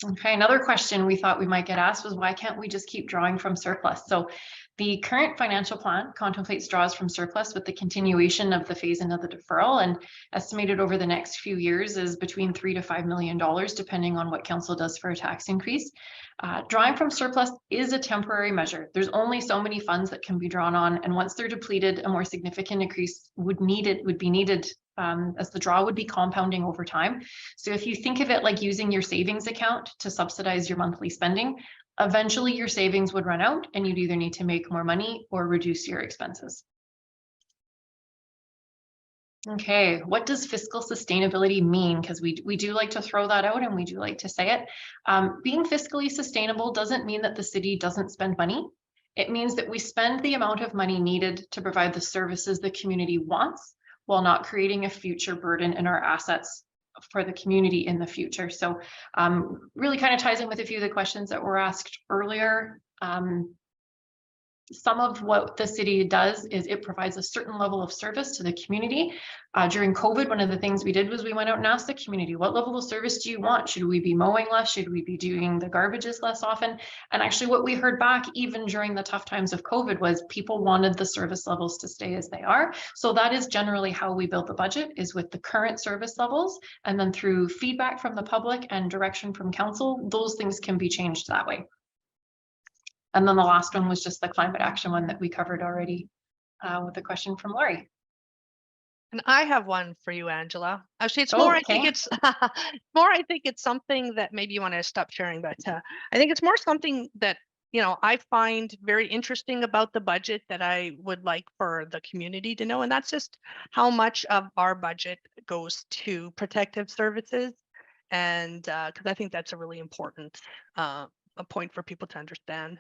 Okay, another question we thought we might get asked was why can't we just keep drawing from surplus? So the current financial plan contemplates draws from surplus with the continuation of the phase in of the deferral, and estimated over the next few years is between $3 to $5 million, depending on what council does for a tax increase. Drawing from surplus is a temporary measure. There's only so many funds that can be drawn on, and once they're depleted, a more significant increase would be needed as the draw would be compounding over time. So if you think of it like using your savings account to subsidize your monthly spending, eventually your savings would run out and you'd either need to make more money or reduce your expenses. Okay, what does fiscal sustainability mean? Because we do like to throw that out and we do like to say it. Being fiscally sustainable doesn't mean that the city doesn't spend money. It means that we spend the amount of money needed to provide the services the community wants, while not creating a future burden in our assets for the community in the future. So really kind of ties in with a few of the questions that were asked earlier. Some of what the city does is it provides a certain level of service to the community. During COVID, one of the things we did was we went out and asked the community, what level of service do you want? Should we be mowing less? Should we be doing the garbages less often? And actually what we heard back, even during the tough times of COVID, was people wanted the service levels to stay as they are. So that is generally how we build the budget, is with the current service levels. And then through feedback from the public and direction from council, those things can be changed that way. And then the last one was just the climate action one that we covered already with a question from Laurie. And I have one for you, Angela. Actually, it's more, I think it's more, I think it's something that maybe you want to stop sharing, but I think it's more something that, you know, I find very interesting about the budget that I would like for the community to know. And that's just how much of our budget goes to protective services. And because I think that's a really important a point for people to understand.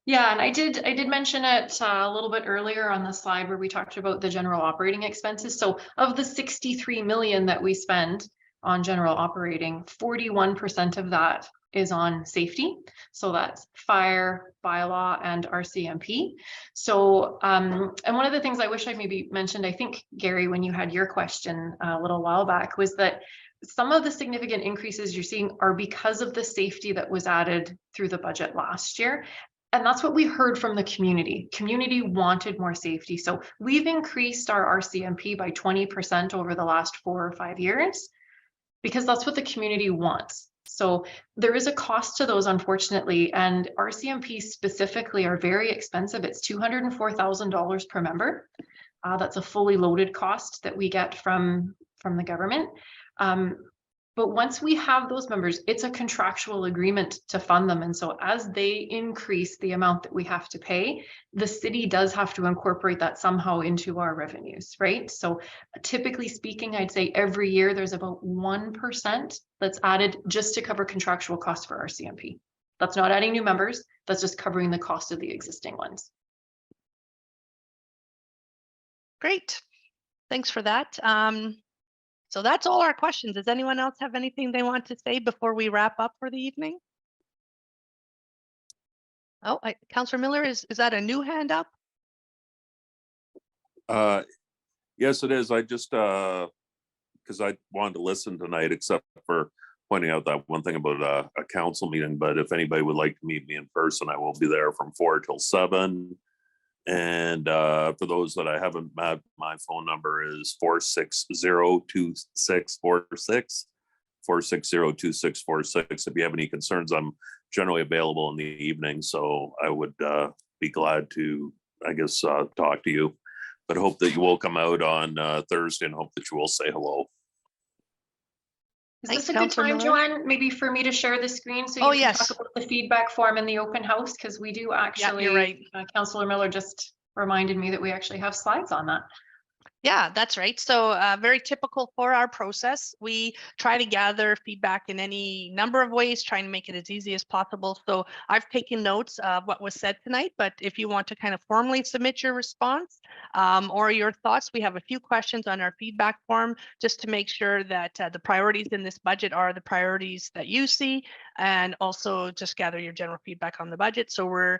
Yeah, and I did mention it a little bit earlier on the slide where we talked about the general operating expenses. So of the 63 million that we spend on general operating, 41% of that is on safety. So that's fire, bylaw, and RCMP. So, and one of the things I wish I maybe mentioned, I think, Gary, when you had your question a little while back, was that some of the significant increases you're seeing are because of the safety that was added through the budget last year. And that's what we heard from the community. Community wanted more safety. So we've increased our RCMP by 20% over the last 4 or 5 years, because that's what the community wants. So there is a cost to those, unfortunately, and RCMP specifically are very expensive. It's $204,000 per member. That's a fully loaded cost that we get from the government. But once we have those members, it's a contractual agreement to fund them. And so as they increase the amount that we have to pay, the city does have to incorporate that somehow into our revenues, right? So typically speaking, I'd say every year there's about 1% that's added just to cover contractual costs for RCMP. That's not adding new members, that's just covering the cost of the existing ones. Great, thanks for that. So that's all our questions. Does anyone else have anything they want to say before we wrap up for the evening? Oh, Councillor Miller, is that a new hand up? Yes, it is. I just, because I wanted to listen tonight, except for pointing out that one thing about a council meeting, but if anybody would like to meet me in person, I will be there from 4 till 7. And for those that I haven't met, my phone number is 460-2646, 460-2646. If you have any concerns, I'm generally available in the evening, so I would be glad to, I guess, talk to you. But hope that you will come out on Thursday and hope that you will say hello. Is this a good time, Joanne, maybe for me to share the screen so you can talk about the feedback form in the open house? Because we do actually, you're right. Councillor Miller just reminded me that we actually have slides on that. Yeah, that's right. So very typical for our process. We try to gather feedback in any number of ways, trying to make it as easy as possible. So I've taken notes of what was said tonight, but if you want to kind of formally submit your response or your thoughts, we have a few questions on our feedback form just to make sure that the priorities in this budget are the priorities that you see, and also just gather your general feedback on the budget. So we're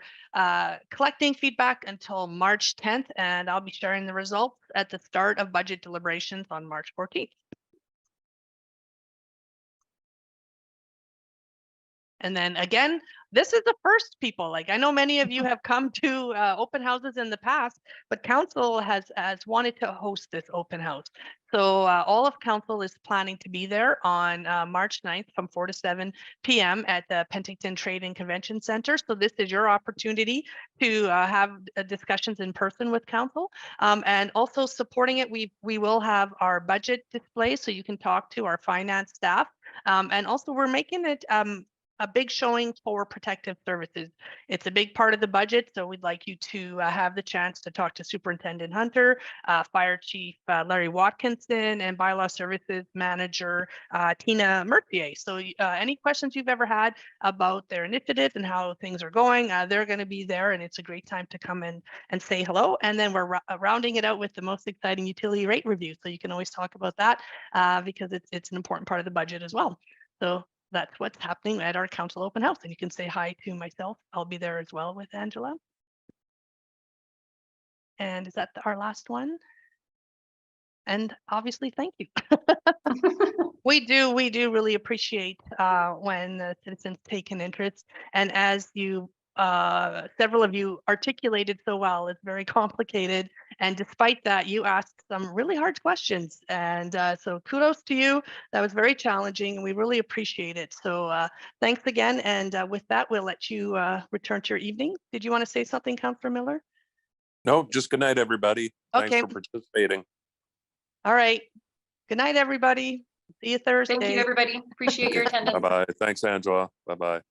collecting feedback until March 10th, and I'll be sharing the results at the start of budget deliberations on March 14th. And then again, this is the first, people. Like, I know many of you have come to open houses in the past, but council has wanted to host this open house. So all of council is planning to be there on March 9th from 4 to 7 p.m. at the Penticton Trade and Convention Center. So this is your opportunity to have discussions in person with council. And also supporting it, we will have our budget display so you can talk to our finance staff. And also we're making it a big showing for protective services. It's a big part of the budget, so we'd like you to have the chance to talk to Superintendent Hunter, Fire Chief Larry Watkinson, and Bylaw Services Manager Tina Mercier. So any questions you've ever had about their initiative and how things are going, they're going to be there, and it's a great time to come in and say hello. And then we're rounding it out with the most exciting utility rate review, so you can always talk about that because it's an important part of the budget as well. So that's what's happening at our council open house. And you can say hi to myself. I'll be there as well with Angela. And is that our last one? And obviously, thank you. We do really appreciate when the citizens take an interest. And as you, several of you articulated so well, it's very complicated. And despite that, you asked some really hard questions. And so kudos to you. That was very challenging and we really appreciate it. So thanks again. And with that, we'll let you return to your evening. Did you want to say something, Councillor Miller? No, just good night, everybody. Okay. Thanks for participating. All right. Good night, everybody. See you Thursday. Thank you, everybody. Appreciate your attendance. Bye-bye. Thanks, Angela. Bye-bye.